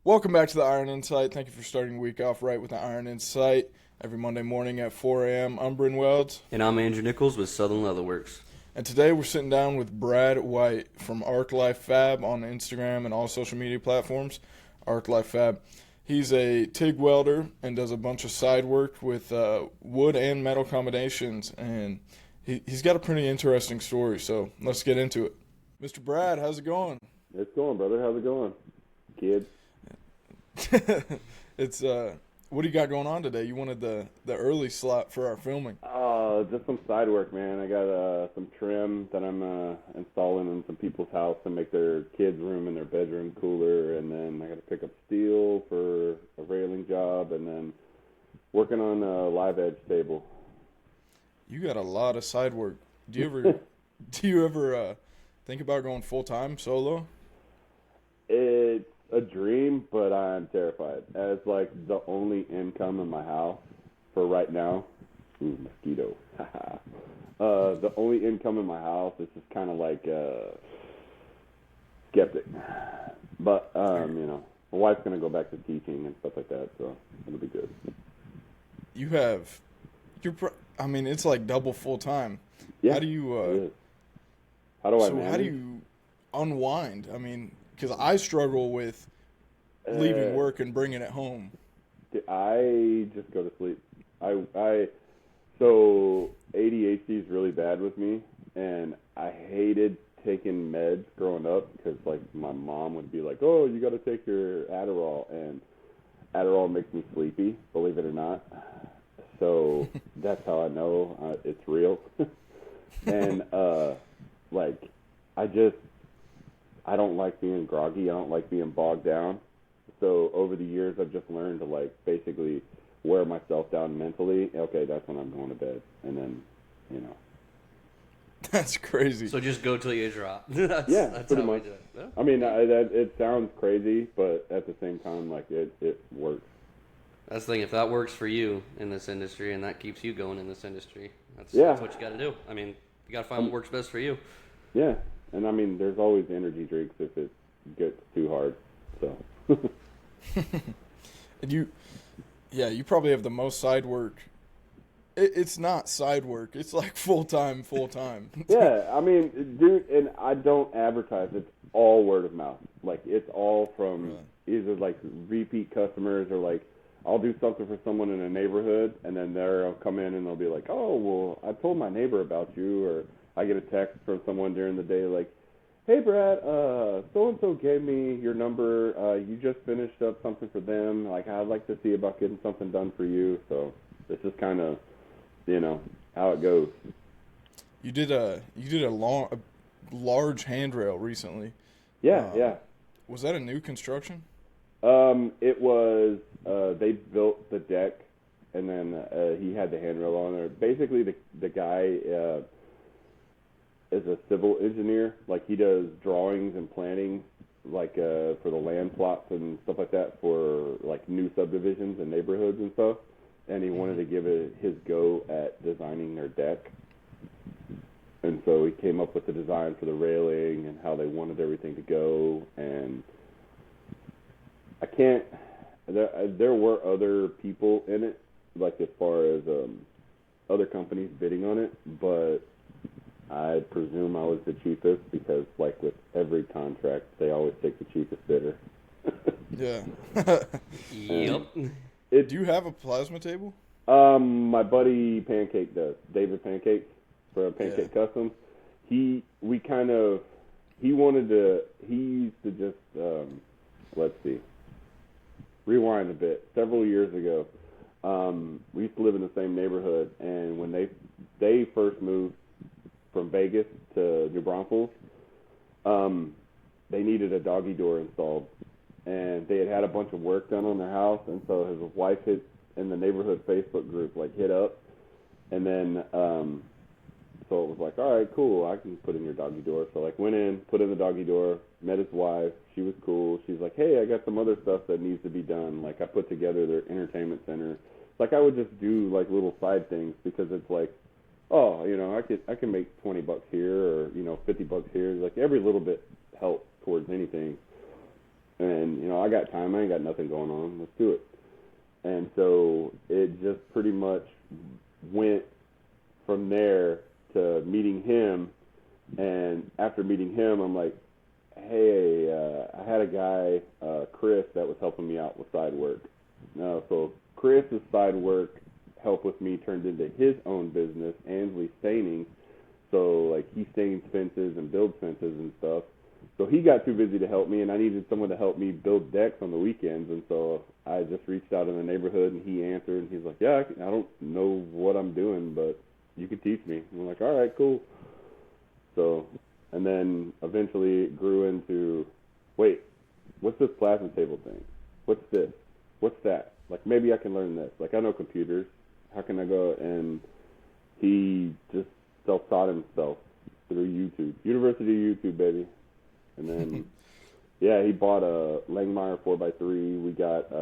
Welcome back to the Iron Insight. Thank you for starting the week off right with the Iron Insight. Every Monday morning at 4 a.m. I'm Bryn Welds. And I'm Andrew Nichols with Southern Leatherworks. And today we're sitting down with Brad White from Arc Life Fab on Instagram and all social media platforms. Arc Life Fab. He's a TIG welder and does a bunch of side work with wood and metal combinations. And he's got a pretty interesting story, so let's get into it. Mr. Brad, how's it going? It's going, brother. How's it going, kid? It's what do you got going on today? You wanted the early slot for our filming. Just some side work, man. I got some trim that I'm installing in some people's house to make their kids' room and their bedroom cooler, and then I got to pick up steel for a railing job, and then working on a live edge table. You got a lot of side work. Do you ever think about going full time solo? It's a dream, but I'm terrified. As like the only income in my house for right now. Ooh, mosquito. The only income in my house is just kind of like skeptic. But my wife's gonna go back to teaching and stuff like that, so it'll be good. It's like double full time. Yeah. How do you? It is. How do I manage? How do you unwind? I mean, because I struggle with leaving work and bringing it home. I just go to sleep. So ADHD is really bad with me, and I hated taking meds growing up because like my mom would be like, "Oh, you got to take your Adderall," and Adderall makes me sleepy, believe it or not. So that's how I know it's real. And I don't like being groggy. I don't like being bogged down. So over the years, I've just learned to like basically wear myself down mentally. Okay, that's when I'm going to bed, and then, That's crazy. So just go till you drop. That's pretty much. We do it. Yeah. I mean, it sounds crazy, but at the same time, like it works. That's the thing. If that works for you in this industry and that keeps you going in this industry, that's what you got to do. I mean, you got to find what works best for you. Yeah, and I mean, there's always energy drinks if it gets too hard. So. And you probably have the most side work. It's not side work. It's like full time. Yeah, I mean, dude, and I don't advertise. It's all word of mouth. Like, it's all from either, like, repeat customers or, like, I'll do something for someone in a neighborhood, and then they'll come in and they'll be like, oh, well, I told my neighbor about you, or I get a text from someone during the day like, hey, Brad, so-and-so gave me your number. You just finished up something for them. Like, I'd like to see about getting something done for you. So this is kind of, how it goes. You did a large handrail recently. Yeah. Was that a new construction? It was, they built the deck, and then he had the handrail on there. Basically, the guy is a civil engineer. Like, he does drawings and planning, like for the land plots and stuff like that for like new subdivisions and neighborhoods and stuff. And he wanted to give it his go at designing their deck. And so he came up with the design for the railing and how they wanted everything to go. And there were other people in it, like as far as other companies bidding on it, but I presume I was the cheapest because, like with every contract, they always take the cheapest bidder. Yeah. Yep. Do you have a plasma table? My buddy Pancake does. David Pancake for Pancake Customs. He used to just, let's see, rewind a bit. Several years ago, we used to live in the same neighborhood, and when they first moved from Vegas to New Braunfels, they needed a doggy door installed, and they had a bunch of work done on their house, and so his wife hit in the neighborhood Facebook group, like hit up, and then so it was like, all right, cool, I can put in your doggy door. So like went in, put in the doggy door, met his wife, she was cool. She's like, hey, I got some other stuff that needs to be done. Like I put together their entertainment center. Like I would just do like little side things because it's like, oh, I can make $20 here or $50 here. Like every little bit helps towards anything. And, you know, I got time. I ain't got nothing going on. Let's do it. And so it just pretty much went from there to meeting him. And after meeting him, I'm like, hey, I had a guy, Chris, that was helping me out with side work. So Chris's side work help with me turned into his own business, Ansley Staining. So, like, he stains fences and builds fences and stuff. So he got too busy to help me, and I needed someone to help me build decks on the weekends. And so I just reached out in the neighborhood, and he answered, and he's like, yeah, I don't know what I'm doing, but you can teach me. And I'm like, all right, cool. So, and then eventually it grew into, wait, what's this plasma table thing? What's this? What's that? Like, maybe I can learn this. Like, I know computers. How can I go? And he just self-taught himself through YouTube. University of YouTube, baby. And then, yeah, he bought a Langmuir 4x3. We got,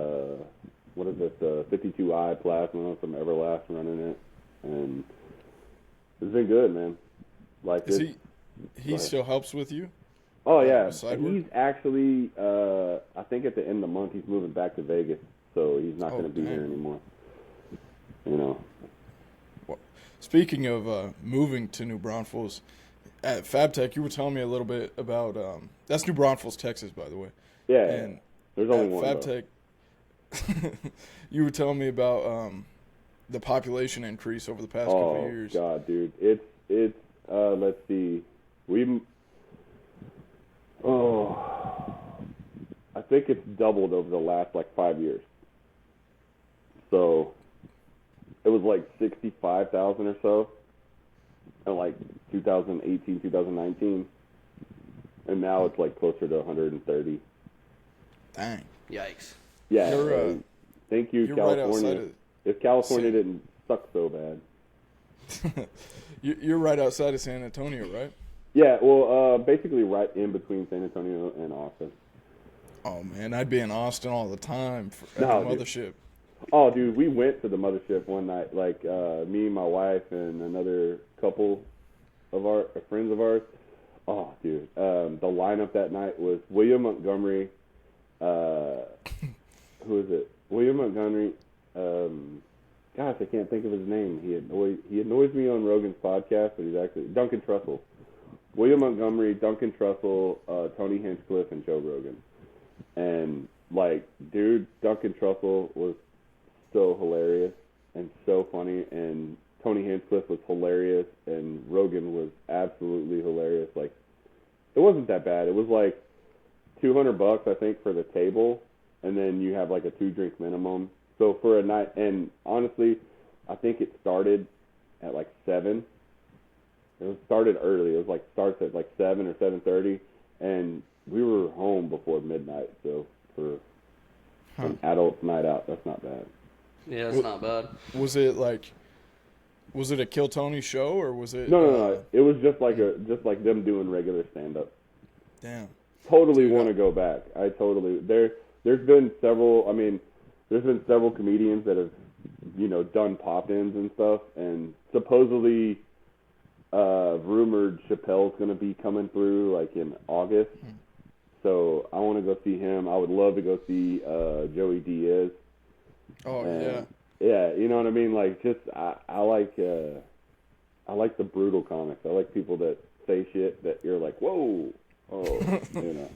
what is this, 52i plasma from Everlast running it. And it's been good, man. Like, he still helps with you? Oh, yeah. He's actually, I think at the end of the month, he's moving back to Vegas. So he's not going to be here anymore. You know. Well, speaking of moving to New Braunfels, at FabTech, you were telling me a little bit about that's New Braunfels, Texas, by the way. Yeah, and there's only one. FabTech, you were telling me about the population increase over the past couple of years. Oh God, dude, it's let's see, I think it's doubled over the last like 5 years. So it was like 65,000 or so in like 2018, 2019. And now it's like closer to 130. Dang. Yikes. Yeah. Thank you, California. Right if California didn't suck so bad. You're right outside of San Antonio, right? Yeah, well, basically right in between San Antonio and Austin. Oh, man, I'd be in Austin all the time at the mothership. Dude. Oh, dude, we went to the mothership one night, like me, my wife, and another couple of our friends of ours. Oh, dude, the lineup that night was William Montgomery. Who is it? William Montgomery. Gosh, I can't think of his name. He annoys me on Rogan's podcast, but he's actually Duncan Trussell. William Montgomery, Duncan Trussell, Tony Hinchcliffe, and Joe Rogan. And like, dude, Duncan Trussell was so hilarious and so funny, and Tony Hinchcliffe was hilarious, and Rogan was absolutely hilarious. Like, it wasn't that bad. It was like $200, I think, for the table, and then you have like a 2-drink minimum. So for a night, and honestly, I think it started at like 7. It started early. It was like starts at like 7 or 7:30, and we were home before midnight. So for an adult night out, that's not bad. Yeah, it's not bad. Was it a Kill Tony show, or was it? No. It was just like them doing regular stand up. Damn. Totally want to go back. There's been several. I mean, there's been several comedians that have, done pop-ins and stuff, and supposedly, rumored Chappelle's going to be coming through like in August. So I want to go see him. I would love to go see Joey Diaz. Oh, yeah. Yeah, you know what I mean? Like, just I like the brutal comics. I like people that say shit that you're like, whoa,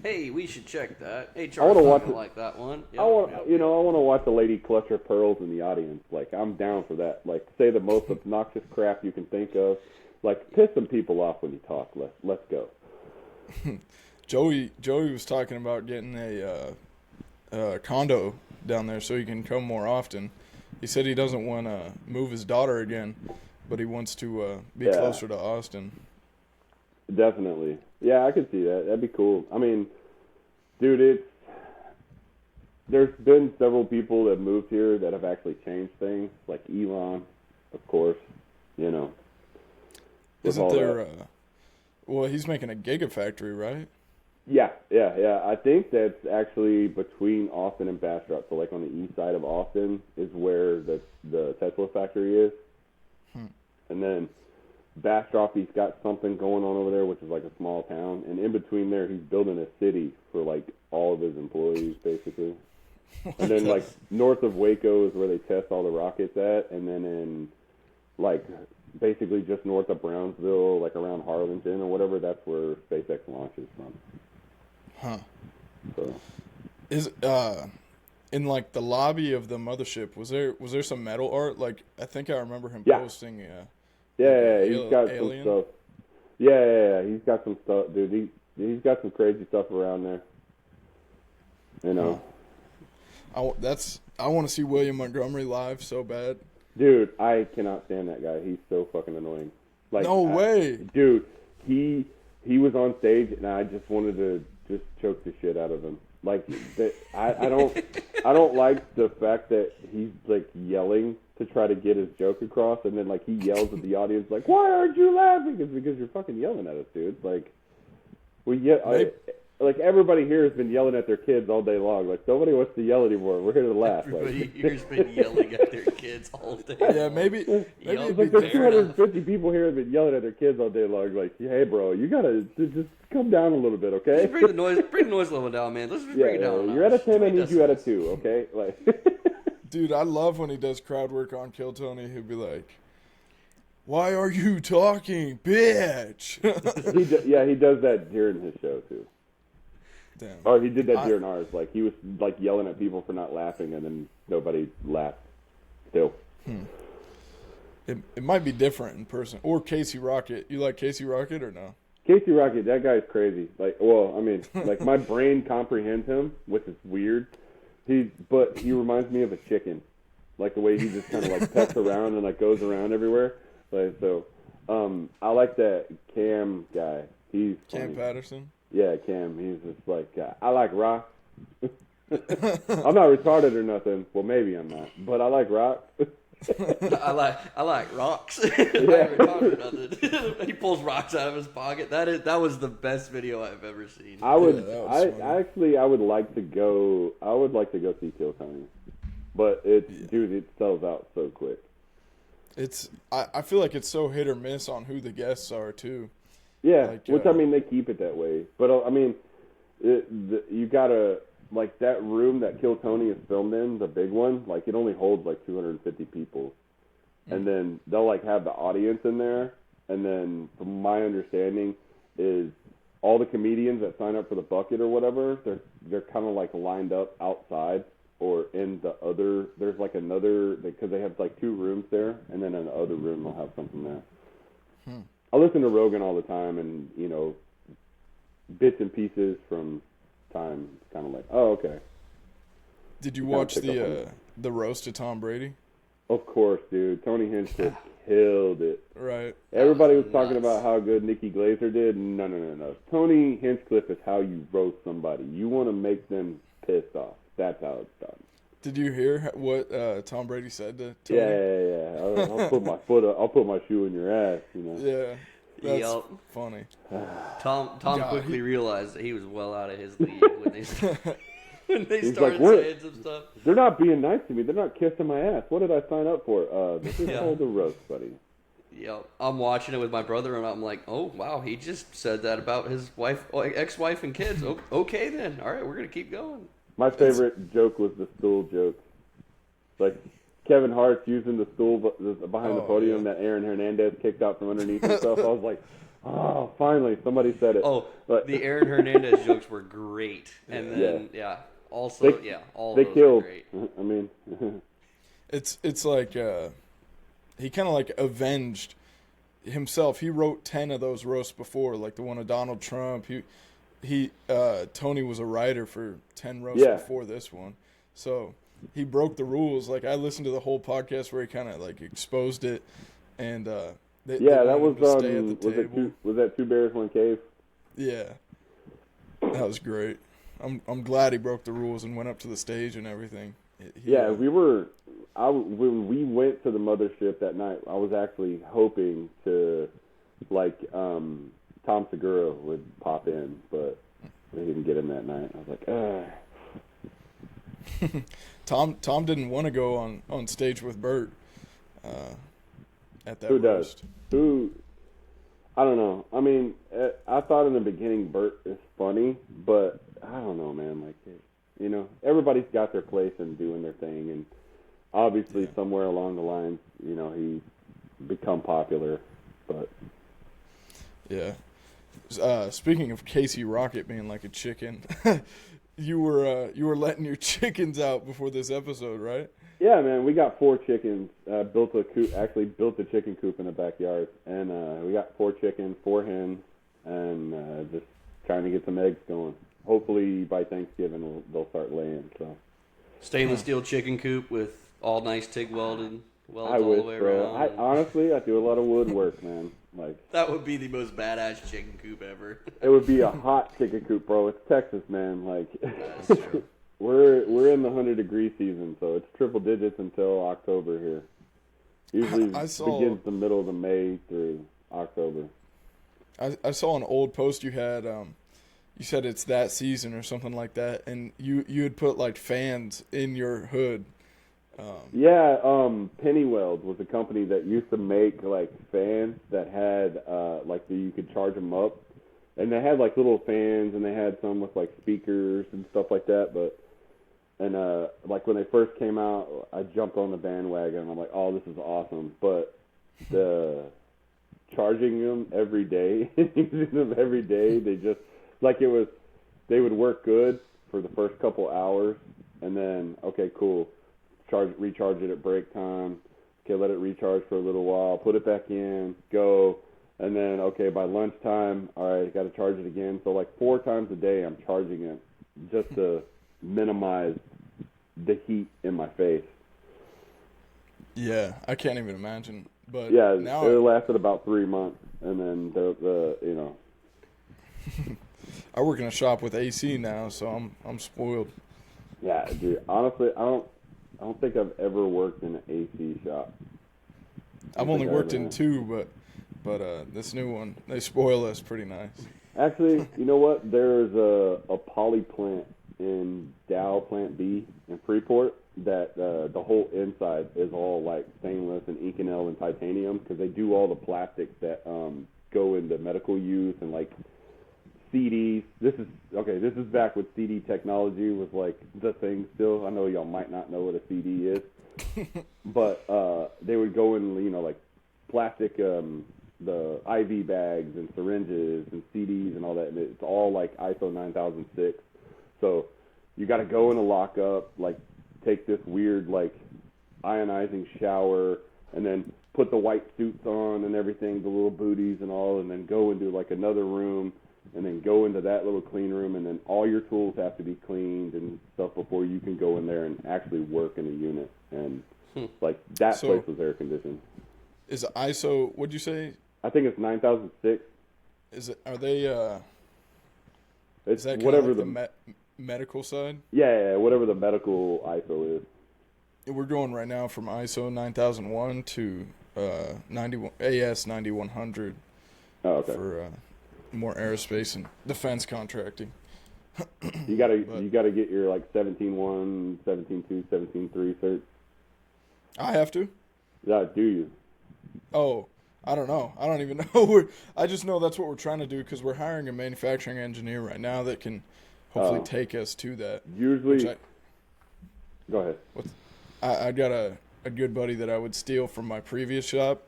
Hey, we should check that. Hey, I Charles, want to watch like that one. I want to watch a lady clutch her pearls in the audience. Like, I'm down for that. Like, say the most obnoxious crap you can think of. Like, piss some people off when you talk. Let's go. Joey was talking about getting a condo down there so he can come more often. He said he doesn't want to move his daughter again, but he wants to be closer to Austin. Definitely. Yeah, I could see that. That'd be cool. I mean, dude, there's been several people that moved here that have actually changed things, like Elon, of course, Isn't there well, he's making a gigafactory, right? Yeah. I think that's actually between Austin and Bastrop. So, like, on the east side of Austin is where the Tesla factory is. And then Bastrop, he's got something going on over there, which is like a small town. and in between there, he's building a city for like all of his employees, basically. And then like north of Waco is where they test all the rockets at, and then in like basically just north of Brownsville, like around Harlingen or whatever, that's where SpaceX launches from. Huh. So is in like the lobby of the mothership, was there some metal art? Like I think I remember him posting. Yeah, he's got some stuff. Yeah, he's got some stuff, dude. He's got some crazy stuff around there. You know. I want to see William Montgomery live so bad. Dude, I cannot stand that guy. He's so fucking annoying. Like, no way. Dude, he was on stage and I just wanted to just choke the shit out of him. Like I don't like the fact that he's like yelling to try to get his joke across, and then like he yells at the audience like, "Why aren't you laughing?" It's because you're fucking yelling at us, dude. Like like everybody here has been yelling at their kids all day long. Like nobody wants to yell anymore. We're here to laugh. Everybody here's been yelling at their kids all day. Yeah, maybe it's like there's 250 people here have been yelling at their kids all day long. Like, hey, bro, you gotta just come down a little bit, okay? Just bring the noise level down, man. Let's just bring it down. You're at a 10, I need you at a 2, okay? Like, dude, I love when he does crowd work on Kill Tony. He'll be like, "Why are you talking, bitch?" he does that during his show too. Damn. Or he did that during ours. Like he was like yelling at people for not laughing, and then nobody laughed. Still. It might be different in person. Or Casey Rocket. You like Casey Rocket or no? Casey Rocket, that guy's crazy. Like, well, I mean, like my brain comprehends him, which is weird. But he reminds me of a chicken, like the way he just kind of like pecks around and like goes around everywhere. Like so, I like that Cam guy. He's Cam funny. Patterson. Yeah, Cam. He's just like I like rock. I'm not retarded or nothing. Well, maybe I'm not, but I like rock. I like rocks. He pulls rocks out of his pocket. That was the best video I've ever seen. I would like to go. I would like to go see Kill Tony, but dude, it sells out so quick. I feel like it's so hit or miss on who the guests are too. Yeah, like, which I mean they keep it that way, but I mean, you gotta. Like, that room that Kill Tony is filmed in, the big one, like, it only holds, like, 250 people. And then they'll, like, have the audience in there. And then, from my understanding, is all the comedians that sign up for the bucket or whatever, they're kind of, like, lined up outside or in the other, there's, like, another, because they have, like, 2 rooms there. And then in the other room, they'll have something there. I listen to Rogan all the time and, you know, bits and pieces from time, kind of like, oh, okay. Did you watch the roast of Tom Brady? Of course, dude. Tony Hinchcliffe killed it. Right. Everybody was talking about how good Nikki Glaser did. No. Tony Hinchcliffe is how you roast somebody. You want to make them pissed off. That's how it's done. Did you hear what Tom Brady said to Tony? Yeah. I'll put my foot up. I'll put my shoe in your ass. You know. Yeah. That's funny. Tom quickly realized that he was well out of his league when they started saying some stuff. They're not being nice to me. They're not kissing my ass. What did I sign up for? This is called a roast, buddy. Yep. I'm watching it with my brother, and I'm like, oh, wow, he just said that about his ex-wife and kids. Okay, then. All right, we're going to keep going. My favorite joke was the stool joke. Like, Kevin Hart's using the stool behind the podium that Aaron Hernandez kicked out from underneath himself. I was like, oh, finally, somebody said it. Oh, the Aaron Hernandez jokes were great. And then, also, all they those killed. were great. I mean, it's like he kind of like avenged himself. He wrote 10 of those roasts before, like the one of Donald Trump. Tony was a writer for 10 roasts before this one. So he broke the rules. Like, I listened to the whole podcast where he kind of like exposed it, and that was stay at the table. Was that Two Bears One Cave? Yeah, that was great. I'm glad he broke the rules and went up to the stage and everything. When we went to the mothership that night, I was actually hoping to Tom Segura would pop in, but we didn't get him that night. I was like, Tom didn't want to go on stage with Bert at that roast. Who? I don't know. I mean, I thought in the beginning Bert is funny, but I don't know, man. Like, you know, everybody's got their place and doing their thing, and obviously somewhere along the lines, you know, he's become popular. But yeah. Speaking of Casey Rocket being like a chicken, you were letting your chickens out before this episode, right? yeah, man, we got 4 chickens. Built a coop. Actually, built a chicken coop in the backyard, and we got 4 chickens, 4 hens, and just trying to get some eggs going. Hopefully by Thanksgiving they'll start laying. So Stainless steel chicken coop with all nice TIG welded welds I all wish, the way bro. around. Honestly, I do a lot of woodwork, man. Like, That would be the most badass chicken coop ever. it would be a hot chicken coop, bro. It's Texas, man. Like, That's true. we're in the 100-degree season, so it's triple digits until October here. Usually begins the middle of the May through October. I saw an old post you had. You said it's that season or something like that, and you had put like fans in your hood. Yeah, Pennyweld was a company that used to make like fans that had you could charge them up, and they had like little fans, and they had some with like speakers and stuff like that. Like when they first came out, I jumped on the bandwagon, and I'm like, oh, this is awesome. But the charging them every day, using them every day, they just they would work good for the first couple hours, and then okay, cool. Recharge it at break time. Okay, let it recharge for a little while. Put it back in. Go. And then, okay, by lunchtime, all right, got to charge it again. So, like 4 times a day, I'm charging it just to minimize the heat in my face. Yeah, I can't even imagine. But yeah, now it lasted about 3 months, and then you know. I work in a shop with AC now, so I'm spoiled. Yeah, dude. Honestly, I don't think I've ever worked in an AC shop. I've only worked in 2, but this new one, they spoil us pretty nice. Actually, you know what? There's a poly plant in Dow Plant B in Freeport that the whole inside is all like stainless and Inconel and titanium because they do all the plastics that go into medical use and like CDs. This is back when CD technology was like the thing still. I know y'all might not know what a CD is, but they would go in, you know, like plastic, the IV bags and syringes and CDs and all that. And it's all like ISO 9006. So you got to go in a lockup, like take this weird like ionizing shower, and then put the white suits on and everything, the little booties and all, and then go into like another room. And then go into that little clean room, and then all your tools have to be cleaned and stuff before you can go in there and actually work in a unit. And like that place was air conditioned. Is ISO? What'd you say? I think it's 9006. Is it? Are they? It's is that whatever like the medical side? Yeah, whatever the medical ISO is. We're going right now from ISO 9001 to 91 AS 9100. Oh, okay. For more aerospace and defense contracting. You gotta get your like 17.1, 17.2, 17.3 cert. I have to. Yeah, do you? Oh, I don't know. I don't even know. I just know that's what we're trying to do because we're hiring a manufacturing engineer right now that can hopefully take us to that. Usually, go ahead. I got a good buddy that I would steal from my previous shop.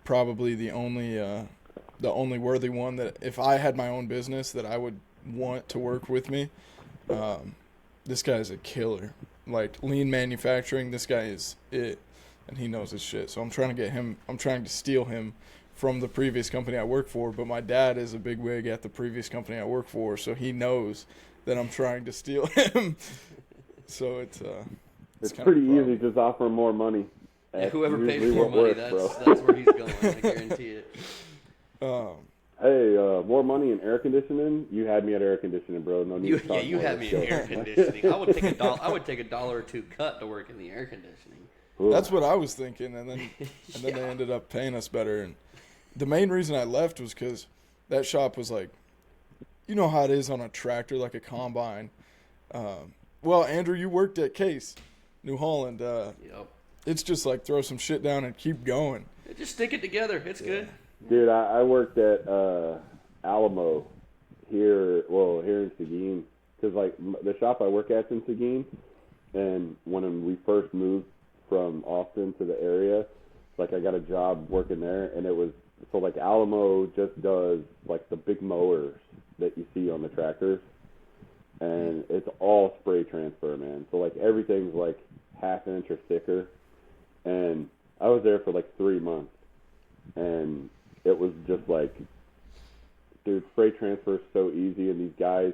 Probably the only worthy one that if I had my own business that I would want to work with me. This guy is a killer. Like lean manufacturing, this guy is it, and he knows his shit. So I'm trying to steal him from the previous company I work for, but my dad is a big wig at the previous company I work for, so he knows that I'm trying to steal him. So it's pretty easy. Just offer him more money. Yeah, whoever pays more money, that's where he's going. I guarantee it. Hey, more money in air conditioning? You had me at air conditioning, bro. No need to talk you had me in air conditioning. I would take a $1 or $2 cut to work in the air conditioning. Ooh. That's what I was thinking, and then they ended up paying us better. And the main reason I left was because that shop was like, you know how it is on a tractor, like a combine. Well, Andrew, you worked at Case, New Holland. Yep. It's just like throw some shit down and keep going. Just stick it together. It's good. Dude, I worked at Alamo here in Seguin, because like the shop I work at's in Seguin, and when we first moved from Austin to the area, like I got a job working there, and it was so like Alamo just does like the big mowers that you see on the tractors, and it's all spray transfer, man. So like everything's like half inch or thicker, and I was there for like 3 months, and it was just like, dude, spray transfer is so easy, and these guys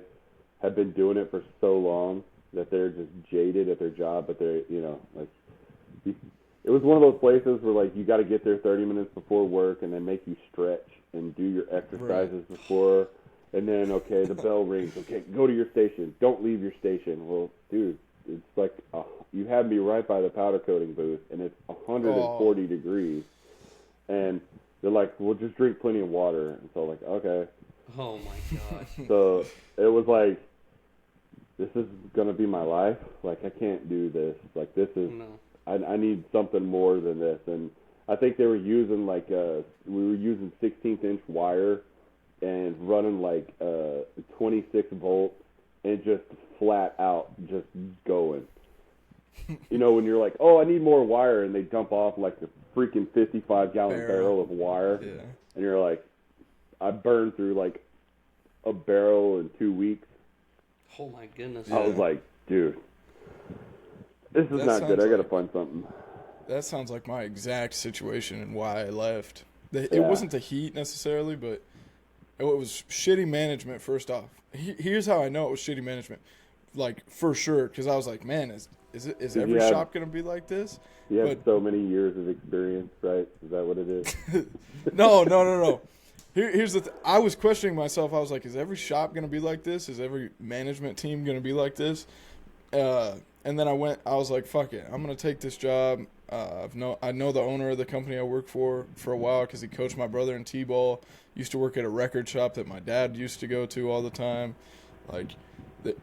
have been doing it for so long that they're just jaded at their job, but they're, like, it was one of those places where, like, you got to get there 30 minutes before work, and they make you stretch and do your exercises before, and then, okay, the bell rings, okay, go to your station, don't leave your station. Well, dude, it's like, you have me right by the powder coating booth, and it's 140 degrees, and they're like, well, just drink plenty of water. And so, like, okay. Oh, my God. So it was like, this is going to be my life. Like, I can't do this. Like, this is, No. I need something more than this. And I think they were using, like, we were using 16th-inch wire and running, like, 26 volts and just flat out just going. When you're like, oh, I need more wire, and they dump off, like, a freaking 55-gallon barrel of wire. Yeah. And you're like, I burned through, like, a barrel in 2 weeks. Oh, my goodness. I was like, dude, this is not good. I got to find something. That sounds like my exact situation and why I left. It wasn't the heat necessarily, but it was shitty management, first off. Here's how I know it was shitty management. Like, for sure, because I was like, man, is every shop going to be like this? You have so many years of experience, right? Is that what it is? No. Here's the I was questioning myself. I was like, is every shop going to be like this? Is every management team going to be like this? And then I was like, fuck it. I'm going to take this job. I know the owner of the company I work for a while because he coached my brother in T-ball. Used to work at a record shop that my dad used to go to all the time. Like,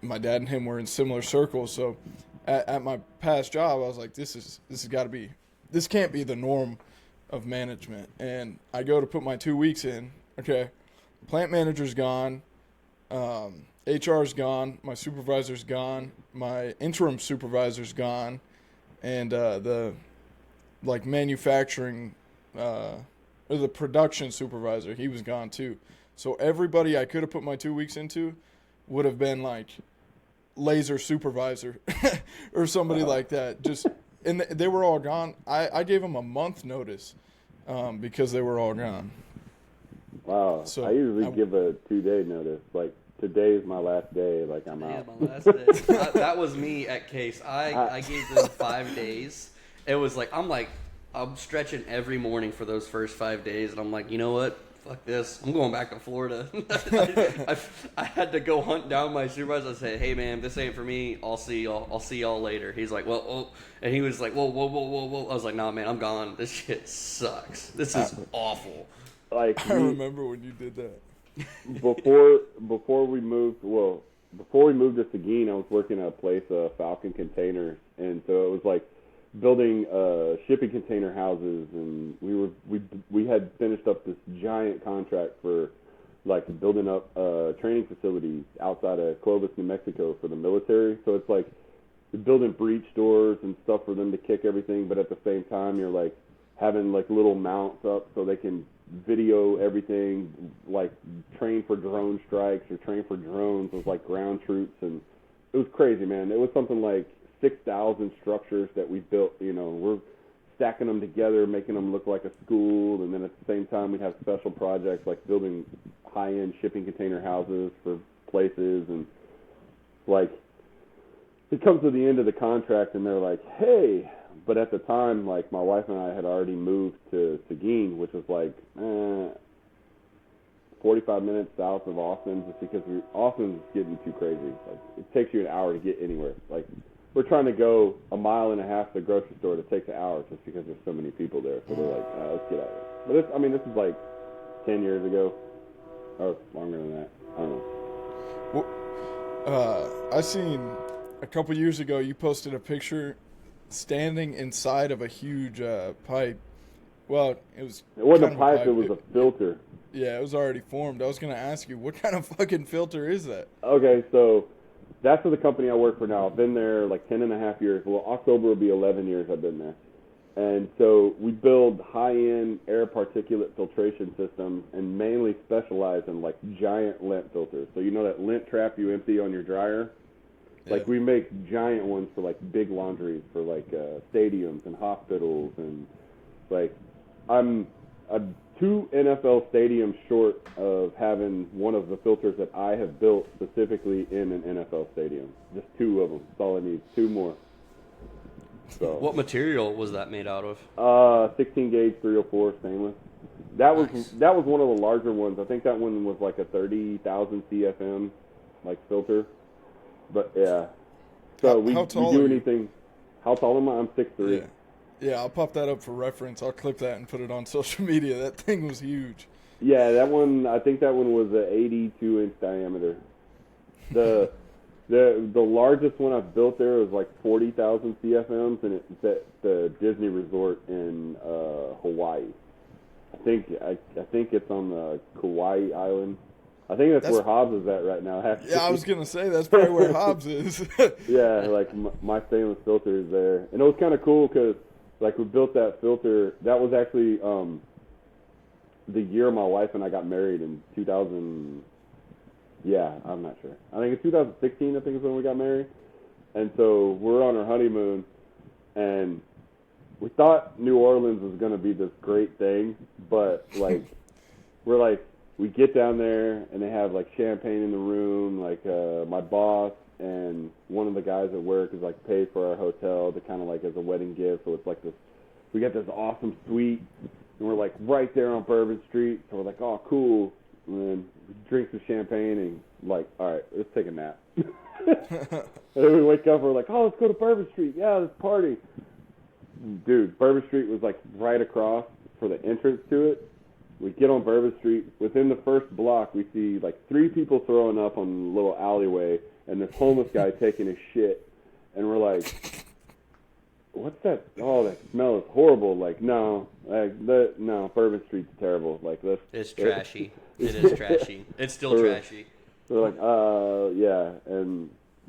my dad and him were in similar circles. So at my past job, I was like, this can't be the norm of management. And I go to put my 2 weeks in. Okay, plant manager's gone, HR's gone, my supervisor's gone, my interim supervisor's gone, and the manufacturing or the production supervisor, he was gone too. So everybody I could have put my 2 weeks into would have been like laser supervisor or somebody like that. And they were all gone. I gave them a month notice because they were all gone. Wow. So I usually give a 2-day notice. Like, today's my last day. Like, I'm out. My last day. That was me at Case. I gave them 5 days. It was like, I'm stretching every morning for those first 5 days, and I'm like, you know what? Fuck this. I'm going back to Florida. I had to go hunt down my supervisor. I said, hey, man, this ain't for me. I'll see y'all later. He's like, well, and he was like, whoa. I was like, nah, man, I'm gone. This shit sucks. This is awful. Like, I remember when you did that. Before we moved to Seguin, I was working at a place, Falcon Containers, and so it was like building shipping container houses, and we had finished up this giant contract for like building up training facilities outside of Clovis, New Mexico for the military. So it's like building breech doors and stuff for them to kick everything, but at the same time you're like having like little mounts up so they can video everything, like train for drone strikes or train for drones with like ground troops. And it was crazy, man. It was something like 6,000 structures that we built. We're stacking them together, making them look like a school, and then at the same time we'd have special projects like building high-end shipping container houses for places. And like, it comes to the end of the contract and they're like, hey, but at the time, like, my wife and I had already moved to Seguin, which was like 45 minutes south of Austin, just because Austin's getting too crazy. Like, it takes you an hour to get anywhere. Like, we're trying to go a mile and a half to the grocery store. It takes an hour just because there's so many people there. So we're like, let's get out of here. But this is like 10 years ago, or longer than that. I don't know. Well, I seen a couple years ago you posted a picture standing inside of a huge pipe Well, it wasn't kind a of pipe, it was a filter. Yeah, it was already formed. I was going to ask you, what kind of fucking filter is that? Okay, so that's for the company I work for now. I've been there like 10 and a half years. Well, October will be 11 years I've been there. And so we build high-end air particulate filtration systems and mainly specialize in like giant lint filters. So you know that lint trap you empty on your dryer? Yeah. Like we make giant ones for like big laundries for like stadiums and hospitals, and like I'm 2 NFL stadiums short of having one of the filters that I have built specifically in an NFL stadium. Just 2 of them. That's all I need. 2 more. So What material was that made out of? 16 gauge 304 stainless. That was Nice. that was one of the larger ones. I think that one was like a 30,000 CFM like filter. But yeah. So we do anything. How tall am I? I'm 6'3". Yeah. Yeah, I'll pop that up for reference. I'll clip that and put it on social media. That thing was huge. Yeah, that one. I think that one was an 82-inch diameter. The largest one I've built there was like 40,000 CFMs, and it's at the Disney Resort in Hawaii. I think it's on the Kauai Island. I think that's where Hobbs is at right now. Actually. Yeah, I was gonna say that's probably where Hobbs is. Yeah, like my stainless filter is there, and it was kind of cool because like we built that filter. That was actually the year my wife and I got married in 2000. Yeah, I'm not sure. I think it's 2016. I think is when we got married, and so we're on our honeymoon, and we thought New Orleans was gonna be this great thing, but like we're like. We get down there, and they have, like, champagne in the room. Like, my boss and one of the guys at work is, like, paid for our hotel to kind of, like, as a wedding gift. So it's, like, this – we got this awesome suite, and we're, like, right there on Bourbon Street. So we're like, oh, cool. And then we drink some champagne and, like, all right, let's take a nap. And then we wake up, and we're like, oh, let's go to Bourbon Street. Yeah, let's party. Dude, Bourbon Street was, like, right across for the entrance to it. We get on Bourbon Street. Within the first block, we see like 3 people throwing up on a little alleyway, and this homeless guy taking his shit. And we're like, "What's that? Oh, that smell is horrible!" Like, no, Bourbon Street's terrible. Like, It's trashy. It is trashy. It's still trashy. We're like, yeah. And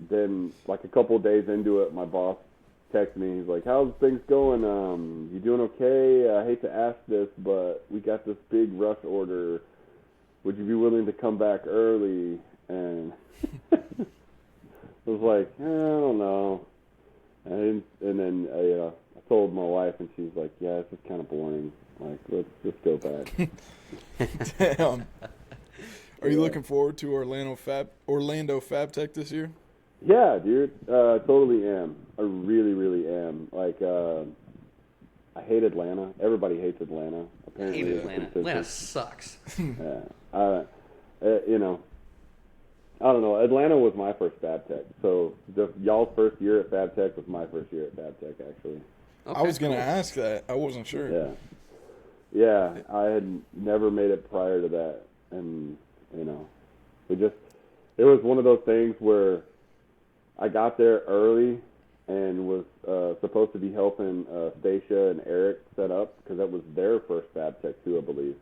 then, like a couple of days into it, my boss texted me. He's like, how's things going? You doing okay? I hate to ask this, but we got this big rush order. Would you be willing to come back early? And I was like, I don't know. And then I told my wife, and she's like, yeah, this is kind of boring. Like, let's just go back. Damn. Are you looking forward to Orlando Fab Tech this year? Yeah, dude, totally am. I really, really am. Like, I hate Atlanta. Everybody hates Atlanta. Apparently, I hate Atlanta. Atlanta sucks. Yeah, I don't know. Atlanta was my first Fab Tech, so y'all's first year at Fab Tech was my first year at Fab Tech, actually. Okay, I was gonna ask that. I wasn't sure. Yeah. I had never made it prior to that, and it was one of those things where I got there early and was supposed to be helping Stacia and Eric set up because that was their first Fab Tech too, I believe.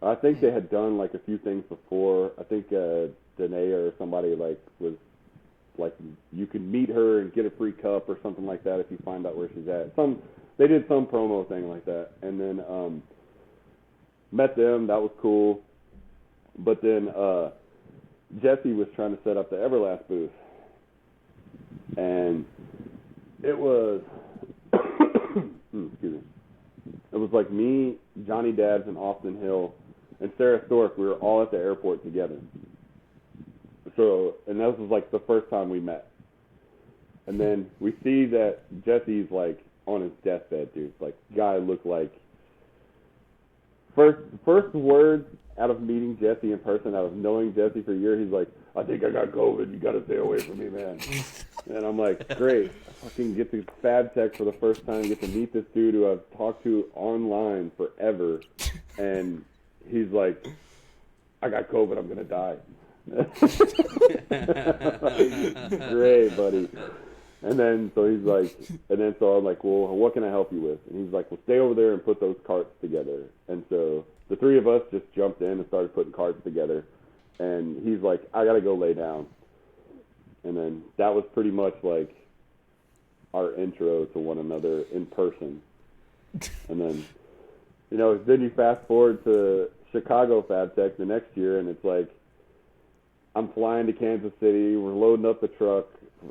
I think they had done like a few things before. I think Danae or somebody like was like you could meet her and get a free cup or something like that if you find out where she's at. They did some promo thing like that, and then met them. That was cool. But then Jesse was trying to set up the Everlast booth. And it was, excuse me, it was like me, Johnny Dabbs, and Austin Hill, and Sarah Stork. We were all at the airport together. So, and that was like the first time we met. And then we see that Jesse's like on his deathbed, dude. Like, guy looked like, first words out of meeting Jesse in person, out of knowing Jesse for a year, he's like, I think I got COVID. You got to stay away from me, man. And I'm like, great. I fucking get to Fab Tech for the first time, get to meet this dude who I've talked to online forever. And he's like, I got COVID. I'm going to die. Great, buddy. And then so he's like, so I'm like, well, what can I help you with? And he's like, well, stay over there and put those carts together. And so the three of us just jumped in and started putting carts together. And he's like, I gotta go lay down. And then that was pretty much like our intro to one another in person. And then, then you fast forward to Chicago Fab Tech the next year, and it's like, I'm flying to Kansas City, we're loading up the truck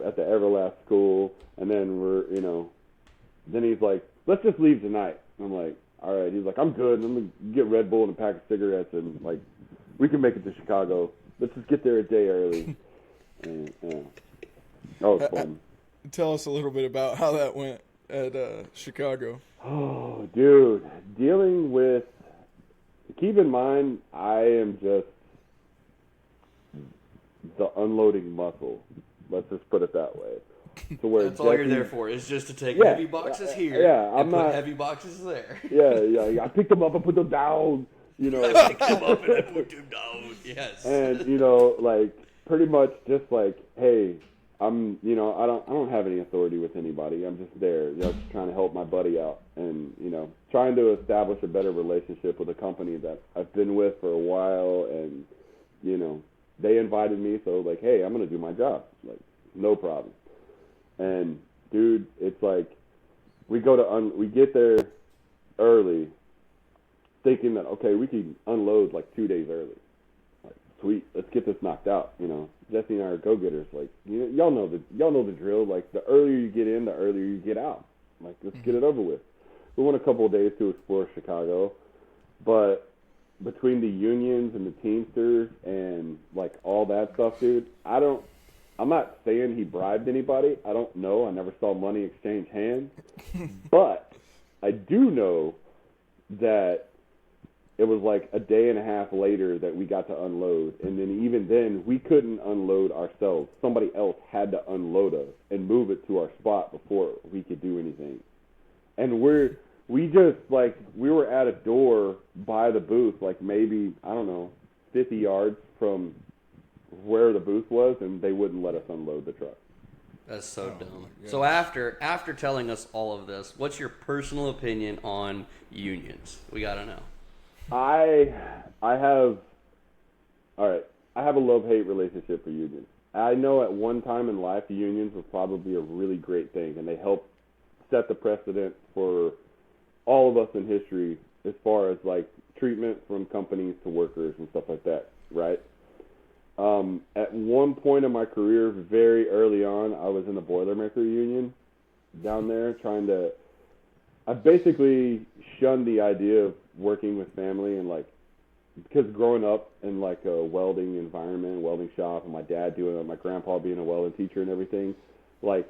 at the Everlast school, and then then he's like, let's just leave tonight. And I'm like, all right. He's like, I'm good. I'm going to get Red Bull and a pack of cigarettes, and like, we can make it to Chicago. Let's just get there a day early. And, that was fun. Tell us a little bit about how that went at Chicago. Oh, dude. Keep in mind, I am just the unloading muscle. Let's just put it that way. So where that's all you're there for, is just to take heavy boxes here and put heavy boxes there. Yeah. I picked them up and put them down. I picked them up and I put them down. Yes. And like pretty much just like, hey, I'm I don't have any authority with anybody. I'm just there, just trying to help my buddy out, and trying to establish a better relationship with a company that I've been with for a while, and they invited me, so like, hey, I'm gonna do my job, like, no problem. And dude, it's like we get there early, thinking that okay, we can unload like 2 days early. Like, sweet, let's get this knocked out. Jesse and I are go-getters. Like, y'all know the drill. Like, the earlier you get in, the earlier you get out. Like, let's get it over with. We went a couple of days to explore Chicago, but between the unions and the Teamsters and like all that stuff, dude, I'm not saying he bribed anybody. I don't know. I never saw money exchange hands. But I do know that it was like a day and a half later that we got to unload. And then even then, we couldn't unload ourselves. Somebody else had to unload us and move it to our spot before we could do anything. And we were at a door by the booth, like maybe, I don't know, 50 yards from where the booth was, and they wouldn't let us unload the truck. That's so dumb. So after telling us all of this, what's your personal opinion on unions? We got to know. I have a love-hate relationship with unions. I know at one time in life the unions was probably a really great thing, and they helped set the precedent for all of us in history as far as like treatment from companies to workers and stuff like that, right? At one point in my career, very early on, I was in the Boilermaker union down there I basically shunned the idea of working with family, and like, because growing up in like a welding environment, welding shop, and my dad doing it, my grandpa being a welding teacher and everything, like,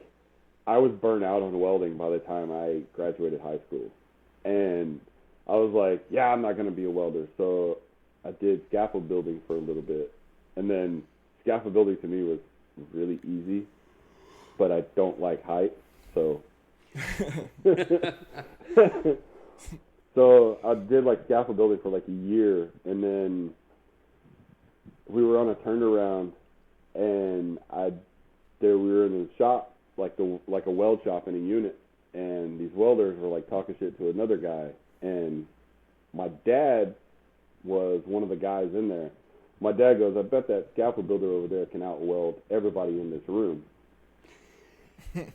I was burnt out on welding by the time I graduated high school. And I was like, yeah, I'm not going to be a welder. So I did scaffold building for a little bit. And then scaffold building to me was really easy, but I don't like height. So so I did like scaffold building for like a year, and then we were on a turnaround, and we were in a shop, like a weld shop in a unit, and these welders were like talking shit to another guy, and my dad was one of the guys in there. My dad goes, I bet that scaffold builder over there can out-weld everybody in this room.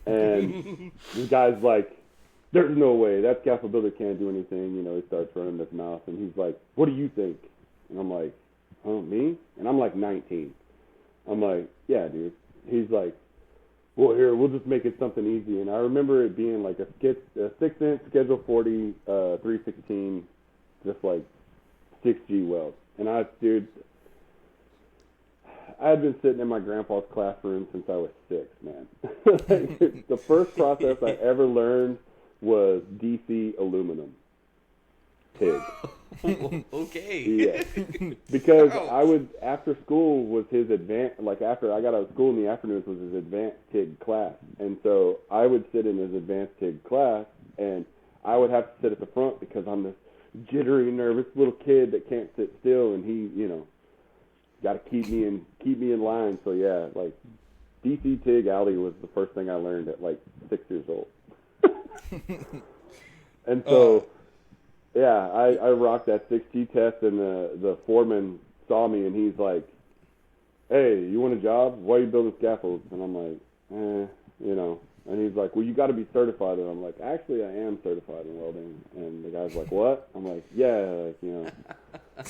And the guy's like, there's no way. That scaffold builder can't do anything. He starts running his mouth, and he's like, what do you think? And I'm like, oh, me? And I'm like 19. I'm like, yeah, dude. He's like, well, here, we'll just make it something easy. And I remember it being like a 6-inch Schedule 40, 316, just like 6G weld. And I had been sitting in my grandpa's classroom since I was 6, man. The first process I ever learned was DC aluminum TIG. Okay. Yeah. Because after school was his advanced, like after I got out of school in the afternoons was his advanced TIG class. And so I would sit in his advanced TIG class, and I would have to sit at the front because I'm this jittery, nervous little kid that can't sit still, and he, got to keep me in line. So yeah, like DC TIG alley was the first thing I learned at like 6 years old. And so, I rocked that 6G test, and the foreman saw me, and he's like, "Hey, you want a job? Why are you building scaffolds?" And I'm like, you know. And he's like, "Well, you got to be certified." And I'm like, "Actually, I am certified in welding." And the guy's like, "What?" I'm like, "Yeah, like, you know."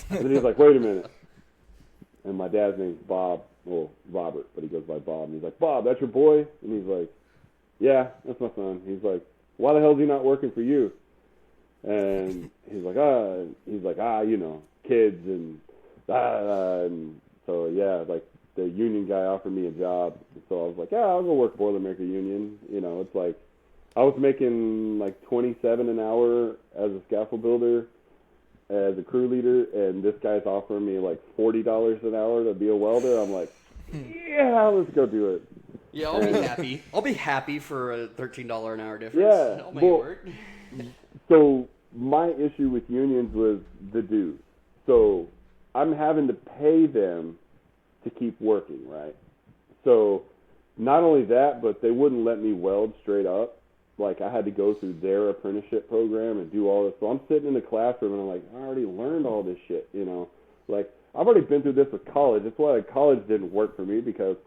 And then he's like, "Wait a minute." And my dad's name's Bob, well, Robert, but he goes by Bob. And he's like, "Bob, that's your boy?" And he's like, "Yeah, that's my son." He's like, "Why the hell is he not working for you?" And he's like, you know, kids and so yeah, like the union guy offered me a job. So I was like, yeah, I'll go work Boilermaker Union. You know, it's like I was making like $27 an hour as a scaffold builder, as a crew leader, and this guy's offering me like $40 an hour to be a welder. I'm like, yeah, let's go do it. Yeah, I'll be happy. I'll be happy for a $13 an hour difference. Yeah, I'll make it work. So my issue with unions was the dues. So I'm having to pay them to keep working, right? So not only that, but they wouldn't let me weld straight up. Like I had to go through their apprenticeship program and do all this. So I'm sitting in the classroom and I'm like, I already learned all this shit, you know? Like I've already been through this with college. That's why college didn't work for me, because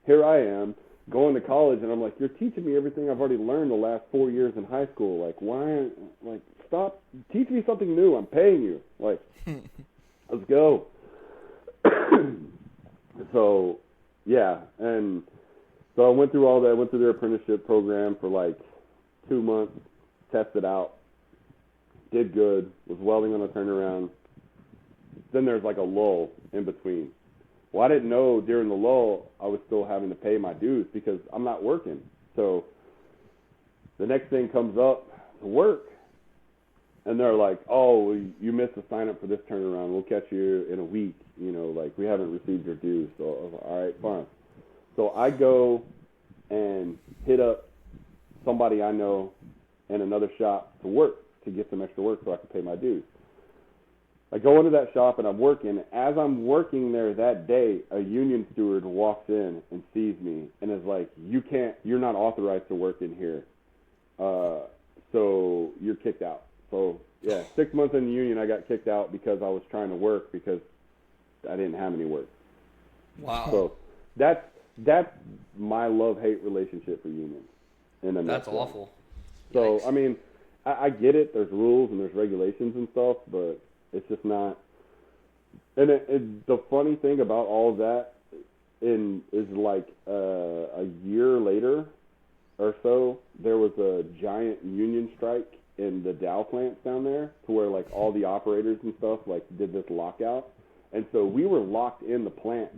here I am going to college and I'm like, you're teaching me everything I've already learned the last 4 years in high school. Like why, like stop, teach me something new. I'm paying you. Like, let's go. So, yeah, and so I went through all that. I went through their apprenticeship program for like 2 months, tested out, did good, was welding on a turnaround. Then there's like a lull in between. Well, I didn't know during the lull I was still having to pay my dues because I'm not working. So the next thing comes up to work, and they're like, "Oh, you missed the sign up for this turnaround. We'll catch you in a week. You know, like we haven't received your dues." So I was like, "All right, fine." So I go and hit up somebody I know in another shop to work, to get some extra work so I can pay my dues. I go into that shop and I'm working. As I'm working there that day, a union steward walks in and sees me and is like, "You're not authorized to work in here. So you're kicked out." So yeah, 6 months in the union, I got kicked out because I was trying to work because I didn't have any work. Wow. So that's my love-hate relationship for unions. That's awful. So Yikes. I mean, I get it. There's rules and there's regulations and stuff, but it's just not. And the funny thing about all of that is like a year later or so, there was a giant union strike in the Dow plants down there, to where like all the operators and stuff like did this lockout, and so we were locked in the plant.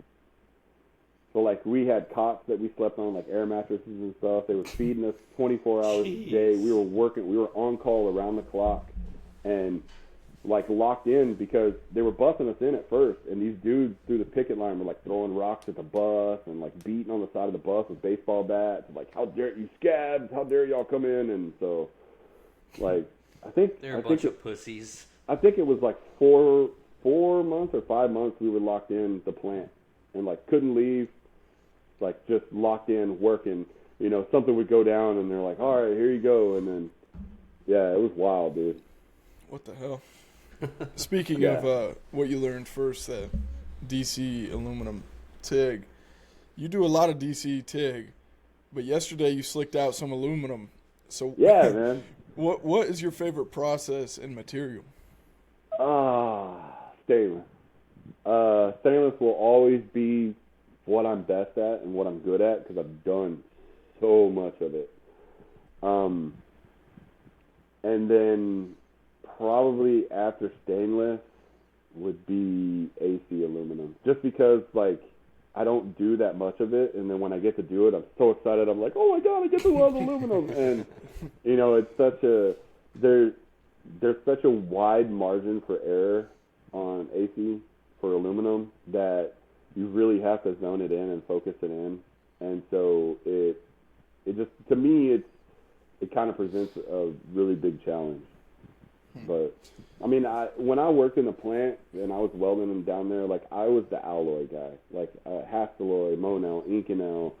So like we had cots that we slept on, like air mattresses and stuff. They were feeding us 24 hours a day. We were working. We were on call around the clock, and like locked in because they were busting us in at first. And these dudes through the picket line were like throwing rocks at the bus and like beating on the side of the bus with baseball bats. Like, "How dare you scabs? How dare y'all come in?" And so, like, They're a bunch of pussies. I think it was like 4 months or 5 months we were locked in the plant and like couldn't leave. Like just locked in working, you know, something would go down and they're like, "All right, here you go." And then, yeah, it was wild, dude. What the hell? Speaking of what you learned first, that DC aluminum TIG, you do a lot of DC TIG, but yesterday you slicked out some aluminum. So yeah, man. What is your favorite process and material? Stainless. Stainless will always be what I'm best at and what I'm good at because I've done so much of it. And then probably after stainless would be AC aluminum, just because like I don't do that much of it, and then when I get to do it, I'm so excited. I'm like, "Oh my god, I get to weld aluminum!" And you know, it's such a there's such a wide margin for error on AC for aluminum that you really have to zone it in and focus it in. And so it just, to me, it kind of presents a really big challenge. But I mean, when I worked in the plant and I was welding them down there, like I was the alloy guy, like Hastelloy, Monel, Inconel,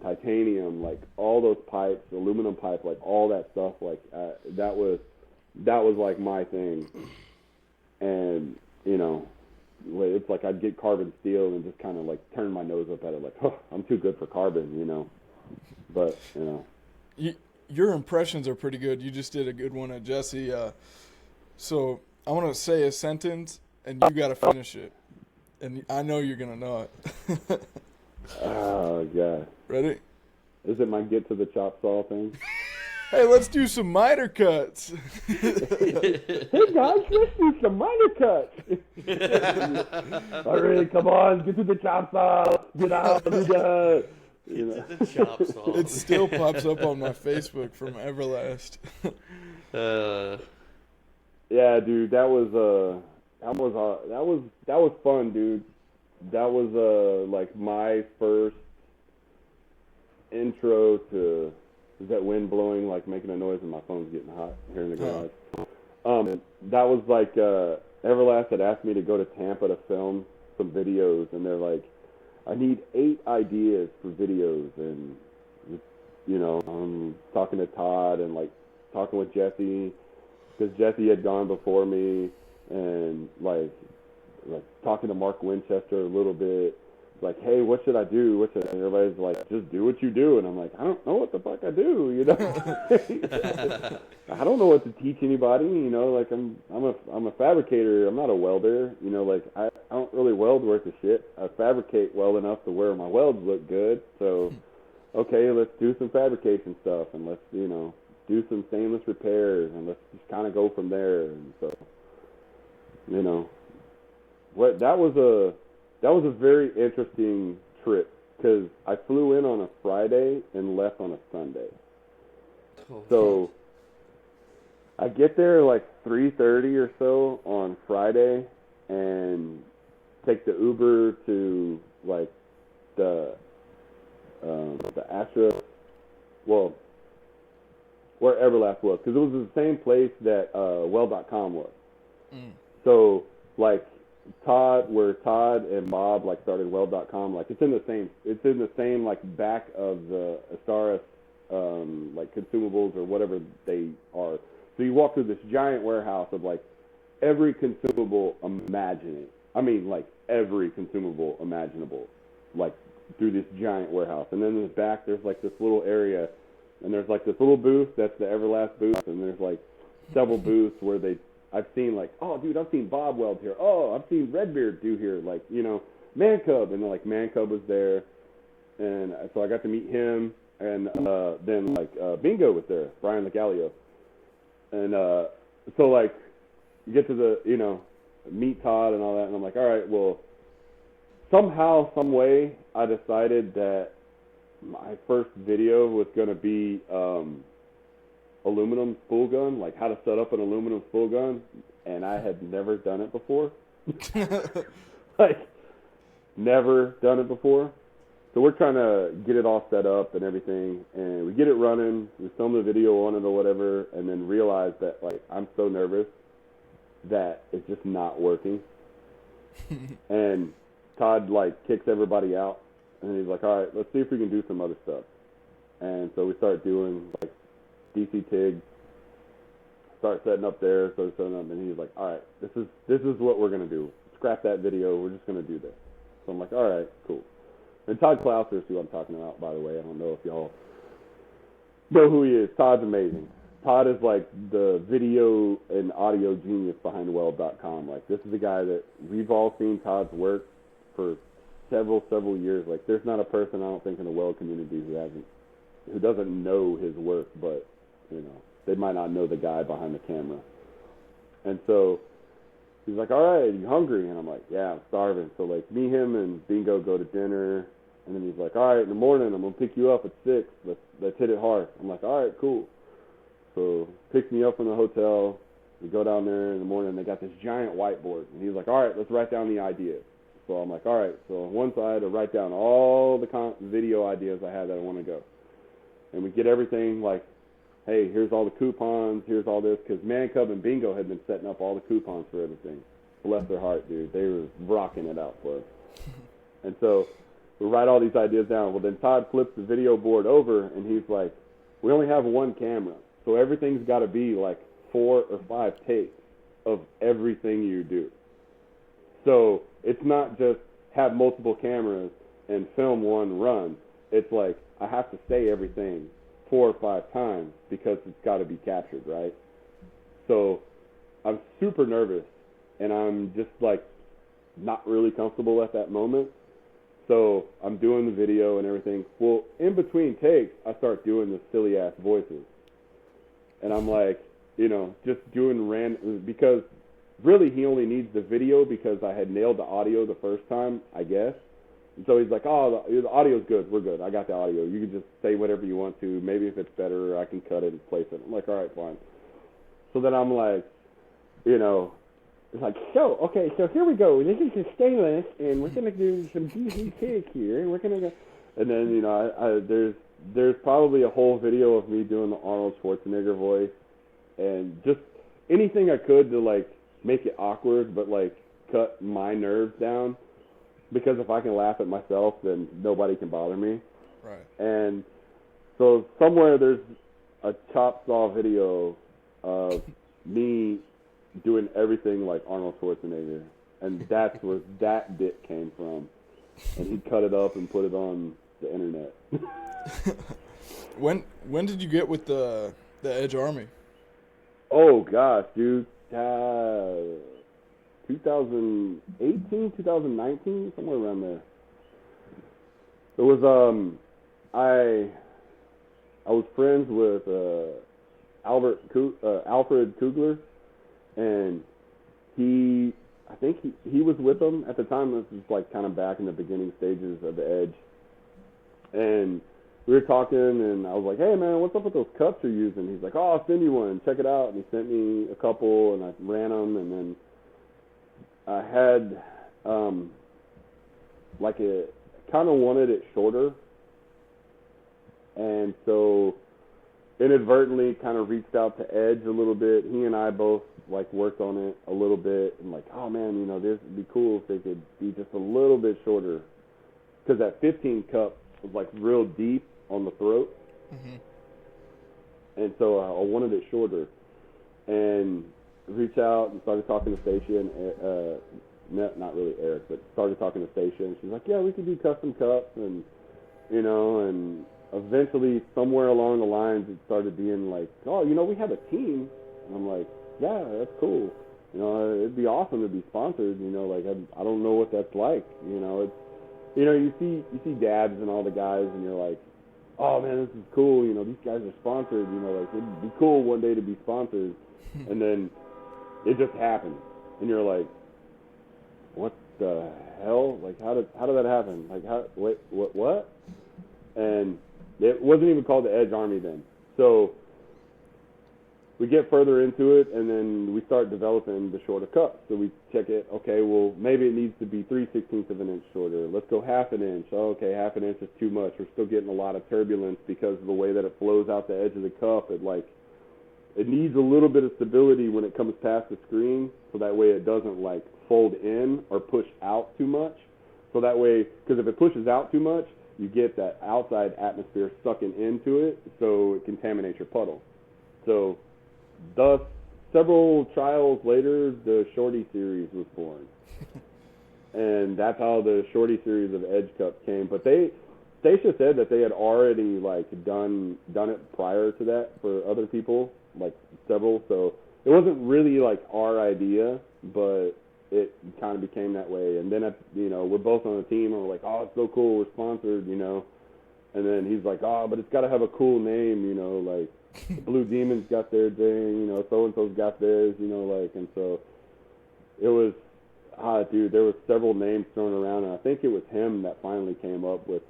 titanium, like all those pipes, aluminum pipe, like all that stuff, like that was like my thing. And it's like I'd get carbon steel and just kind of like turn my nose up at it, like, oh, I'm too good for carbon, But your impressions are pretty good. You just did a good one at Jesse. So I want to say a sentence, and you got to finish it. And I know you're gonna know it. Oh god. Ready? Is it my get to the chop saw thing? Hey, let's do some miter cuts. Hey guys, let's do some miter cuts. All right, come on, get to the chop saw. Get out, do that. The chop saw. It still pops up on my Facebook from Everlast. Yeah, dude, that was fun, dude. That was like my first intro to. Is that wind blowing, like making a noise, and my phone's getting hot here in the garage? That was like Everlast had asked me to go to Tampa to film some videos, and they're like, I need 8 ideas for videos, and I'm talking to Todd and like talking with Jesse, because Jesse had gone before me, and like talking to Mark Winchester a little bit. Like, hey, what should I do? And everybody's like, just do what you do. And I'm like, I don't know what the fuck I do, I don't know what to teach anybody, like I'm a fabricator. I'm not a welder, like I don't really weld worth a shit. I fabricate well enough to where my welds look good. So, okay, let's do some fabrication stuff, and let's, do some stainless repairs, and let's just kind of go from there. And so, that was a very interesting trip, because I flew in on a Friday and left on a Sunday. So I get there like 3:30 or so on Friday, and take the Uber to like the Astra, well, where Everlast was, because it was the same place that Weld.com was. So like Todd and Bob like started Weld.com, like it's in the same like back of the Astaris like consumables or whatever they are. So you walk through this giant warehouse of like every consumable imaginable, like through this giant warehouse. And then in the back there's like this little area, and there's like this little booth that's the Everlast booth, and there's like several booths where I've seen like, oh, dude, I've seen Bob weld here. Oh, I've seen Redbeard do here. Like, Man Cub. And then, like, Man Cub was there. And so I got to meet him. And then, like, Bingo was there, Brian Legalio. And so, like, you get to the, meet Todd and all that. And I'm like, all right, well, somehow, some way, I decided that my first video was going to be aluminum spool gun, like how to set up an aluminum spool gun, and I had never done it before. Like, never done it before. So we're trying to get it all set up and everything, and we get it running, we film the video on it or whatever, and then realize that, like, I'm so nervous that it's just not working. And Todd, like, kicks everybody out, and he's like, all right, let's see if we can do some other stuff. And so we start doing, like, DC TIG, start setting up there, and he's like, all right, this is what we're going to do. Scrap that video, we're just going to do this. So I'm like, all right, cool. And Todd Clouser is who I'm talking about, by the way. I don't know if y'all know who he is. Todd's amazing. Todd is like the video and audio genius behind Weld.com. Like, this is the guy that we've all seen Todd's work for several years. Like, there's not a person, I don't think, in the weld community who doesn't know his work, but they might not know the guy behind the camera. And so he's like, all right, are you hungry? And I'm like, yeah, I'm starving. So, like, me, him, and Bingo go to dinner. And then he's like, all right, in the morning, I'm going to pick you up at 6. Let's hit it hard. I'm like, all right, cool. So picks me up from the hotel. We go down there in the morning. They got this giant whiteboard. And he's like, all right, let's write down the ideas. So I'm like, all right. So on one side, I write down all the video ideas I have that I want to go. And we get everything like, hey, here's all the coupons, here's all this, because Man Cub and Bingo had been setting up all the coupons for everything. Bless their heart, dude. They were rocking it out for us. And so we write all these ideas down. Well, then Todd flips the video board over, and he's like, we only have one camera, so everything's got to be like 4 or 5 takes of everything you do. So it's not just have multiple cameras and film one run. It's like I have to say everything 4 or 5 times because it's got to be captured, right? So I'm super nervous, and I'm just like not really comfortable at that moment. So I'm doing the video and everything. Well, in between takes, I start doing the silly ass voices, and I'm like, just doing random, because really he only needs the video because I had nailed the audio the first time, I guess. And so he's like, oh, the audio's good. We're good. I got the audio. You can just say whatever you want to. Maybe if it's better, I can cut it and place it. I'm like, all right, fine. So then I'm like, it's like, so here we go. This is the stainless, and we're going to do some decent take here, and we're going to go. And then, there's probably a whole video of me doing the Arnold Schwarzenegger voice, and just anything I could to, like, make it awkward, but, like, cut my nerves down. Because if I can laugh at myself, then nobody can bother me. Right. And so somewhere there's a chop saw video of me doing everything like Arnold Schwarzenegger. And that's where that bit came from. And he cut it up and put it on the internet. When did you get with the Edge Army? Oh, gosh, dude. 2018, 2019, somewhere around there. It was I was friends with Alfred Kugler, and I think he was with them at the time. This was like kind of back in the beginning stages of the Edge, and we were talking, and I was like, hey man, what's up with those cups you're using? He's like, oh, I'll send you one, check it out. And he sent me a couple, and I ran them, and then I had like a kind of wanted it shorter, and so inadvertently kind of reached out to Edge a little bit. He and I both like worked on it a little bit, and like, oh man, this would be cool if they could be just a little bit shorter, because that 15 cup was like real deep on the throat, and so I wanted it shorter, and reached out and started talking to Stacia, not really Eric, but started talking to Stacia, and she's like, yeah, we could do custom cups, and and eventually somewhere along the lines it started being like, oh, we have a team, and I'm like, yeah, that's cool, it'd be awesome to be sponsored, like I don't know what that's like, it's, you see dabs and all the guys, and you're like, oh man, this is cool, these guys are sponsored, like it'd be cool one day to be sponsored, and then it just happened, and you're like, what the hell? Like, how did that happen? Like, what? And it wasn't even called the Edge Army then. So we get further into it, and then we start developing the shorter cup. So we check it. Okay, well, maybe it needs to be 3/16 of an inch shorter. Let's go half an inch. Oh, okay, half an inch is too much. We're still getting a lot of turbulence because of the way that it flows out the edge of the cup. It needs a little bit of stability when it comes past the screen, so that way it doesn't like fold in or push out too much. So that way, because if it pushes out too much, you get that outside atmosphere sucking into it, so it contaminates your puddle. So, thus, several trials later, the Shorty series was born. And that's how the Shorty series of Edge Cups came. But Stacia said that they had already like done it prior to that for other people, like several. So it wasn't really like our idea, but it kind of became that way. And then we're both on the team, and we're like, oh, it's so cool, we're sponsored, And then he's like, oh, but it's got to have a cool name, like the Blue Demons got their thing, so and so's got theirs, and so it was. Dude, there was several names thrown around, and I think it was him that finally came up with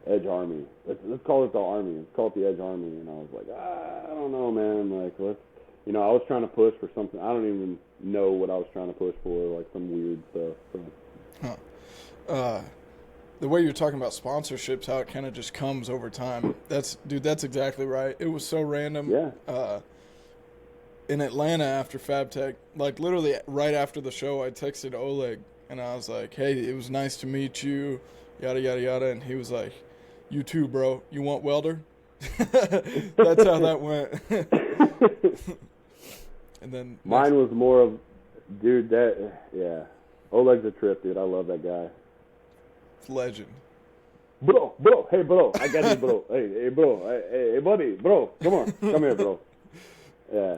Edge Army. Let's call it the Army. Let's call it the Edge Army. And I was like, I don't know, man. Like, let's, I was trying to push for something. I don't even know what I was trying to push for, like some weird stuff. So. The way you're talking about sponsorships, how it kind of just comes over time. That's exactly right. It was so random. Yeah. In Atlanta after FabTech, like literally right after the show, I texted Oleg, and I was like, hey, it was nice to meet you, yada, yada, yada. And he was like, you too, bro. You want welder? That's how that went. And then mine was more of, dude, Oleg's a trip, dude. I love that guy. Legend. Bro, hey, bro, I got you, bro. Hey, bro, hey, buddy, bro, come here, bro. Yeah.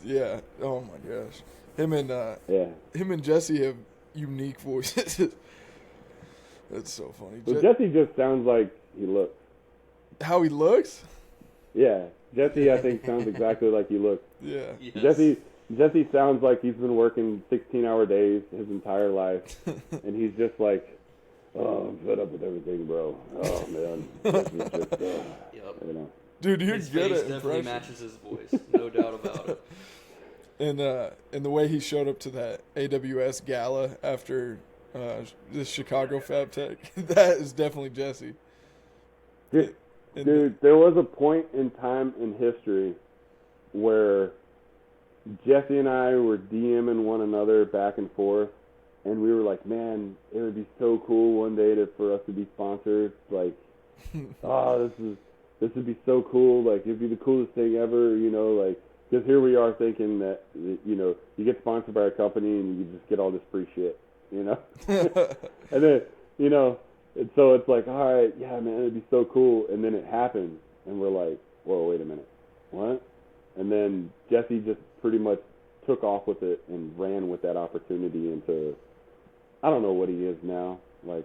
Yeah. Oh my gosh. Him and Jesse have unique voices. That's so funny. But Jesse just sounds like he looks. How he looks? Yeah, Jesse, I think, sounds exactly like he looks. Yeah. Yes. Jesse sounds like he's been working 16-hour days his entire life, and he's just like, oh, I'm fed up with everything, bro. Oh man, this is just, you know. Dude, you're His good face at definitely impressions. matches his voice, no doubt about it. And the way he showed up to that AWS gala after the Chicago Fab Tech, that is definitely Jesse. Dude, there was a point in time in history where Jesse and I were DMing one another back and forth, and we were like, man, it would be so cool one day for us to be sponsored. Like, oh, this would be so cool. Like, it'd be the coolest thing ever, you know, like, because here we are thinking that, you know, you get sponsored by a company and you just get all this free shit, you know? And then, you know, and so it's like, all right, yeah, man, it'd be so cool. And then it happens, and we're like, whoa, wait a minute, what? And then Jesse just pretty much took off with it and ran with that opportunity into, I don't know what he is now, like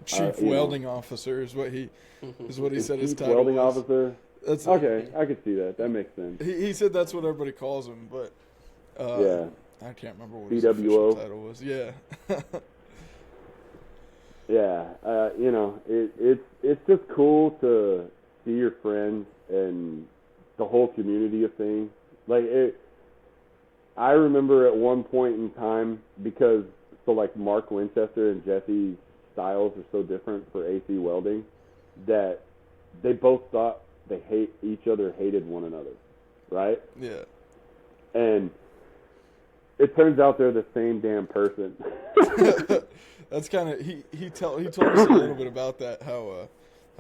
Chief Welding Officer is what he said his Chief title Welding was. Officer. That's Okay, I could see that. That makes sense. He said that's what everybody calls him, but Yeah. I can't remember what his BWO. official title was. Yeah. Yeah, you know, it's just cool to see your friends and the whole community of things. Like I remember at one point in time, because like Mark Winchester and Jesse's styles are so different for AC welding, that they both thought each other hated one another, right? Yeah. And it turns out they're the same damn person. That's kind of he told us a little bit about that, how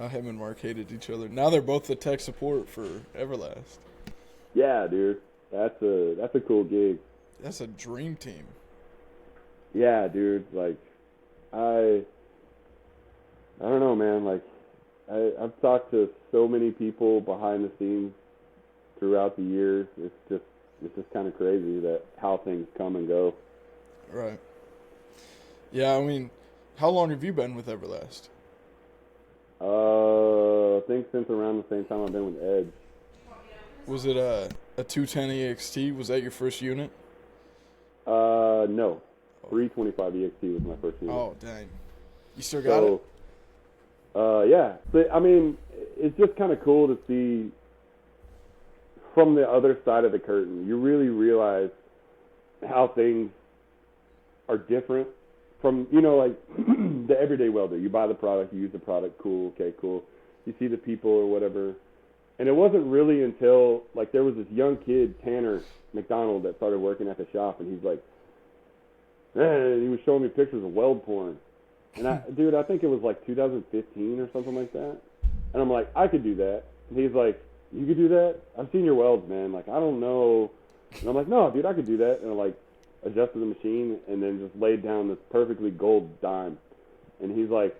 him and Mark hated each other. Now they're both the tech support for Everlast. Yeah, dude, that's a cool gig. That's a dream team. Yeah, dude, like I don't know, man. Like I've talked to so many people behind the scenes throughout the years. It's just kind of crazy that how things come and go. Right. Yeah, I mean, how long have you been with Everlast? I think since around the same time I've been with Edge. Was it a 210 EXT? Was that your first unit? No. 325 EXT was my first unit. Oh, dang. You still got it? Yeah. But, I mean, it's just kind of cool to see from the other side of the curtain. You really realize how things are different from, you know, like the everyday welder. You buy the product, you use the product, cool, okay, cool. You see the people or whatever. And it wasn't really until, like, there was this young kid, Tanner McDonald, that started working at the shop, and he's like, man, he was showing me pictures of weld porn. And I think it was like 2015 or something like that. And I'm like, I could do that. And he's like, you could do that? I've seen your welds, man. Like, I don't know. And I'm like, no, dude, I could do that. And I, like, adjusted the machine and then just laid down this perfectly gold dime. And he's like,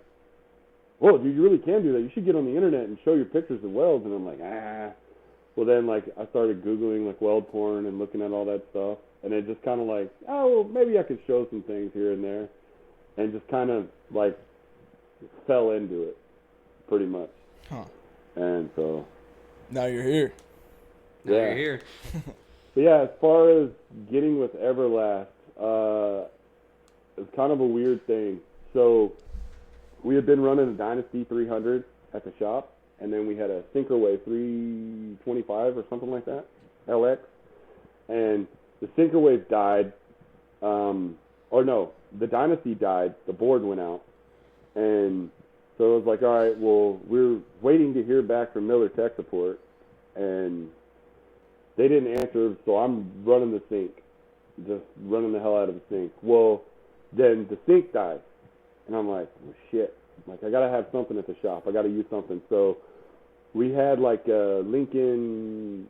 whoa, dude, you really can do that. You should get on the internet and show your pictures of welds. And I'm like, Well, then, like, I started Googling, like, weld porn and looking at all that stuff. And it just kind of like, oh, well, maybe I could show some things here and there. And just kind of, like, fell into it, pretty much. Huh. And so. Now you're here. Now you're here. But yeah, as far as getting with Everlast, it's kind of a weird thing. So we had been running a Dynasty 300 at the shop, and then we had a Synchrowave 325 or something like that, LX. And the Synchrowave died, the Dynasty died, the board went out. And so it was like, all right, well, we're waiting to hear back from Miller Tech Support, and they didn't answer, so I'm running the sync, just running the hell out of the sync. Well, Then the sink died. And I'm like, well, shit. Like, I got to have something at the shop. I got to use something. So we had like a Lincoln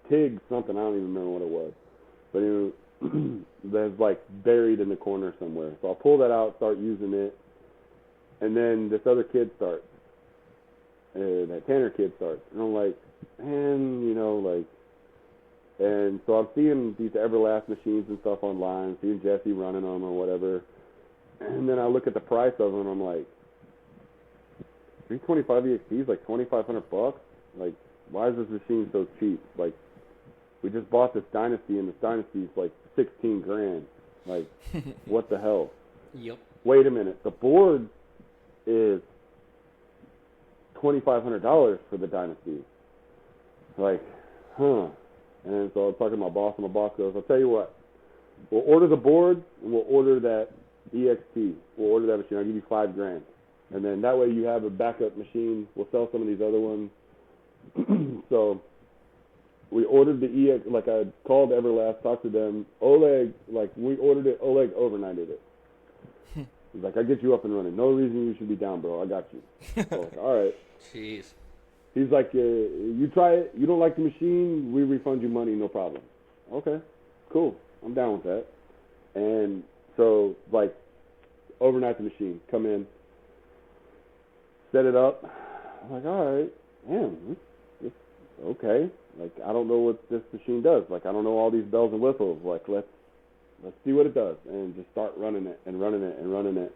TIG something. I don't even remember what it was. But that's like buried in the corner somewhere. So I'll pull that out, start using it. And then this other kid starts. That Tanner kid starts. And I'm like, man, and so I'm seeing these Everlast machines and stuff online, seeing Jesse running them or whatever. And then I look at the price of them, and I'm like, 325 EXP is like $2,500. Like, why is this machine so cheap? Like, we just bought this Dynasty, and this Dynasty is like $16,000. Like, what the hell? Yep. Wait a minute. The board is $2,500 for the Dynasty. Like, huh. And so I was talking to my boss, and my boss goes, I'll tell you what. We'll order the board, and we'll order that EXT. We'll order that machine. I'll give you $5,000. And then that way you have a backup machine. We'll sell some of these other ones. So we ordered the EX. Like, I called Everlast, talked to them. Oleg, like, we ordered it. Oleg overnighted it. He's like, I get you up and running. No reason you should be down, bro. I got you. So, like, all right. Jeez. He's like, you try it. You don't like the machine, we refund you money, no problem. Okay, cool. I'm down with that. And so, like, overnight the machine, come in, set it up. I'm like, all right, damn, this okay. Like, I don't know what this machine does. Like, I don't know all these bells and whistles. Like, let's see what it does, and just start running it and running it and running it.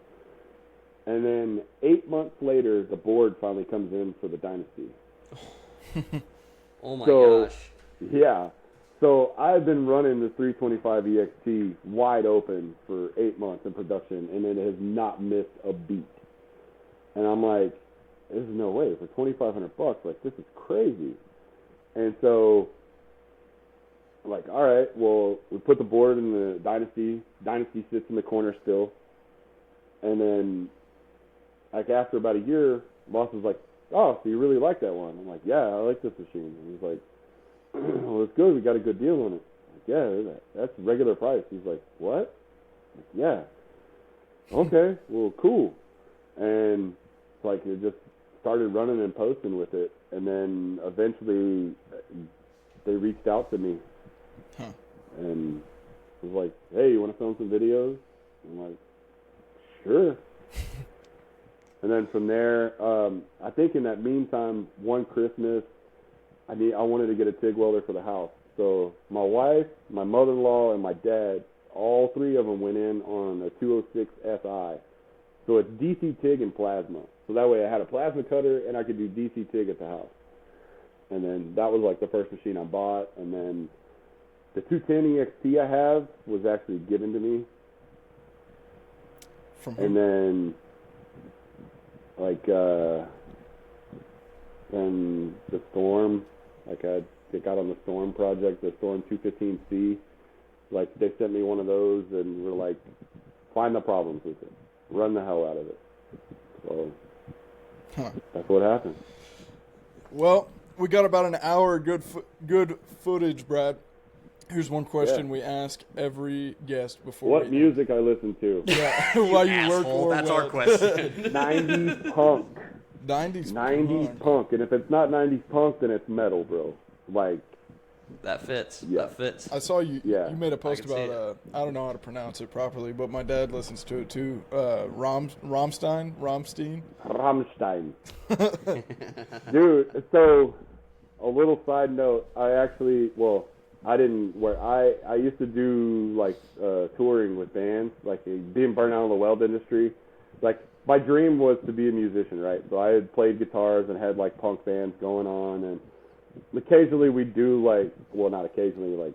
And then 8 months later, the board finally comes in for the Dynasty. Oh my gosh. Yeah. So I've been running the 325 EXT wide open for 8 months in production, and it has not missed a beat. And I'm like, there's no way for $2,500. Like, this is crazy. And so, like, all right, well, we put the board in the Dynasty. Dynasty sits in the corner still. And then, like, after about a year, boss was like, oh, so you really like that one? I'm like, yeah, I like this machine. And he's like, well, it's good. We got a good deal on it. I'm like, yeah, that's regular price. He's like, what? I'm like, yeah. Okay, well, cool. And like, it just started running and posting with it. And then eventually they reached out to me. Huh. And was like, hey, you want to film some videos? I'm like, sure. And then from there, I think in that meantime, one Christmas, I wanted to get a TIG welder for the house. So my wife, my mother-in-law, and my dad, all three of them went in on a 206 SI. So it's DC TIG and plasma. So that way I had a plasma cutter and I could do DC TIG at the house. And then that was like the first machine I bought. And then the 210 EXT I have was actually given to me. From who? And then, like, then the Storm, like I got on the Storm project, the Storm 215C. Like, they sent me one of those and were like, find the problems with it. Run the hell out of it. So that's what happened. Well, we got about an hour of good footage, Brad. Here's one question we ask every guest before. What music I listen to? Yeah, while you work or That's our question. 90s punk. 90s punk. And if it's not 90s punk, then it's metal, bro. Like, That fits. Yeah. That fits. I saw you. Yeah. You made a post I can see about. I don't know how to pronounce it properly, but my dad listens to it too. Rammstein. Rammstein. Dude, so a little side note. I used to do like touring with bands, like being burnt out in the weld industry. Like, my dream was to be a musician, right? So I had played guitars and had like punk bands going on, and occasionally we do not occasionally, like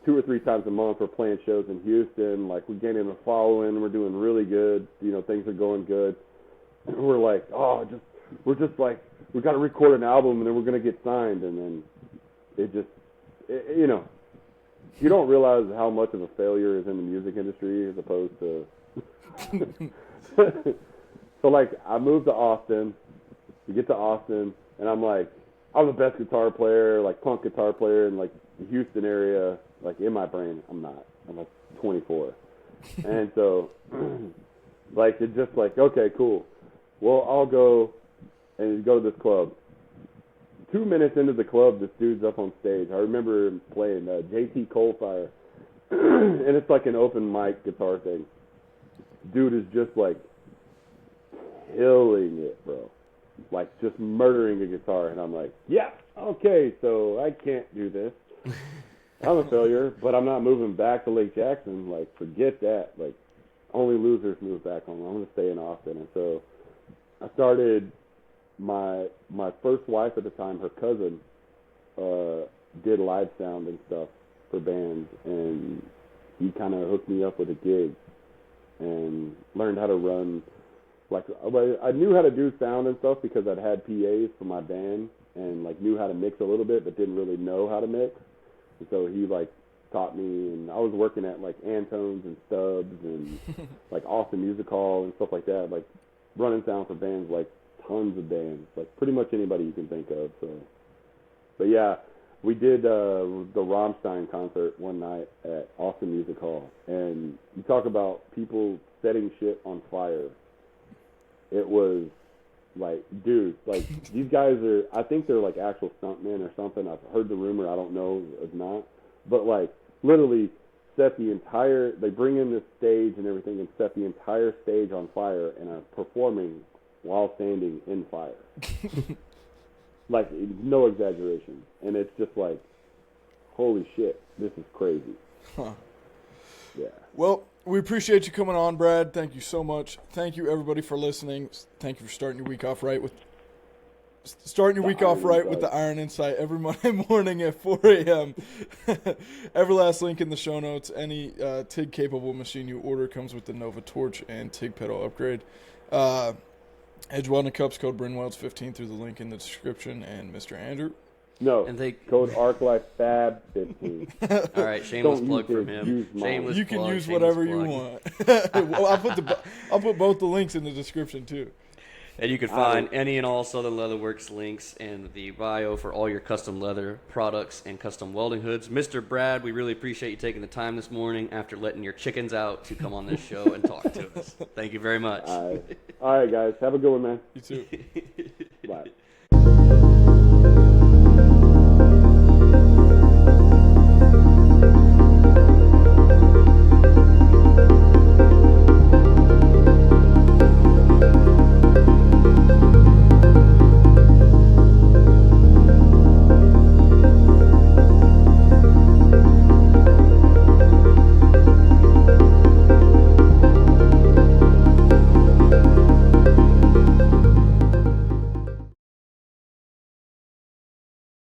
2 or 3 times a month we're playing shows in Houston. Like, we're gaining a following, we're doing really good, things are going good. And we're like, we got to record an album and then we're going to get signed. And then you don't realize how much of a failure is in the music industry as opposed to so like, I moved to Austin. We get to Austin and I'm like, I'm the best guitar player, like punk guitar player in like the Houston area. Like, in my brain, I'm not. I'm like 24. And so, like, it's just like, okay, cool. Well, I'll go and go to this club. 2 minutes into the club, this dude's up on stage. I remember him playing JT Coalfire, and it's like an open mic guitar thing. Dude is just like killing it, bro. Like just murdering a guitar, and I'm like, yeah, okay, so I can't do this. I'm a failure, but I'm not moving back to Lake Jackson. Like, forget that. Like, only losers move back home. I'm gonna stay in Austin, and so I started. My first wife at the time, her cousin, did live sound and stuff for bands, and he kind of hooked me up with a gig and learned how to run. Like, I knew how to do sound and stuff because I'd had PAs for my band and like knew how to mix a little bit, but didn't really know how to mix. And so he like taught me, and I was working at like Antones and Stubbs and like Austin Music Hall and stuff like that, like running sound for bands like. Tons of bands, like pretty much anybody you can think of. So, but yeah, we did the Rammstein concert one night at Austin Music Hall, and you talk about people setting shit on fire. It was like, dude, like these guys are. I think they're like actual stuntmen or something. I've heard the rumor. I don't know if not, but like literally set the entire. They bring in this stage and everything, and set the entire stage on fire, and are performing while standing in fire. Like, no exaggeration. And it's just like, holy shit, this is crazy. Huh. Yeah. Well, we appreciate you coming on, Brad. Thank you so much. Thank you, everybody, for listening. Thank you for starting your week off right with the Iron Insight every Monday morning at 4 a.m. Every last link in the show notes. Any TIG-capable machine you order comes with the Nova Torch and TIG pedal upgrade. Edge Welding Cups, code BRYNWELDS15 through the link in the description, and Mr. Andrew. No, and they code ArcLifeFab15. All right, shameless plug from him. Shameless you can plug, use whatever you plug. want. Well, I'll put both the links in the description too. And you can find any and all Southern Leather Works links in the bio for all your custom leather products and custom welding hoods. Mr. Brad, we really appreciate you taking the time this morning after letting your chickens out to come on this show and talk to us. Thank you very much. All right, guys. Have a good one, man. You too.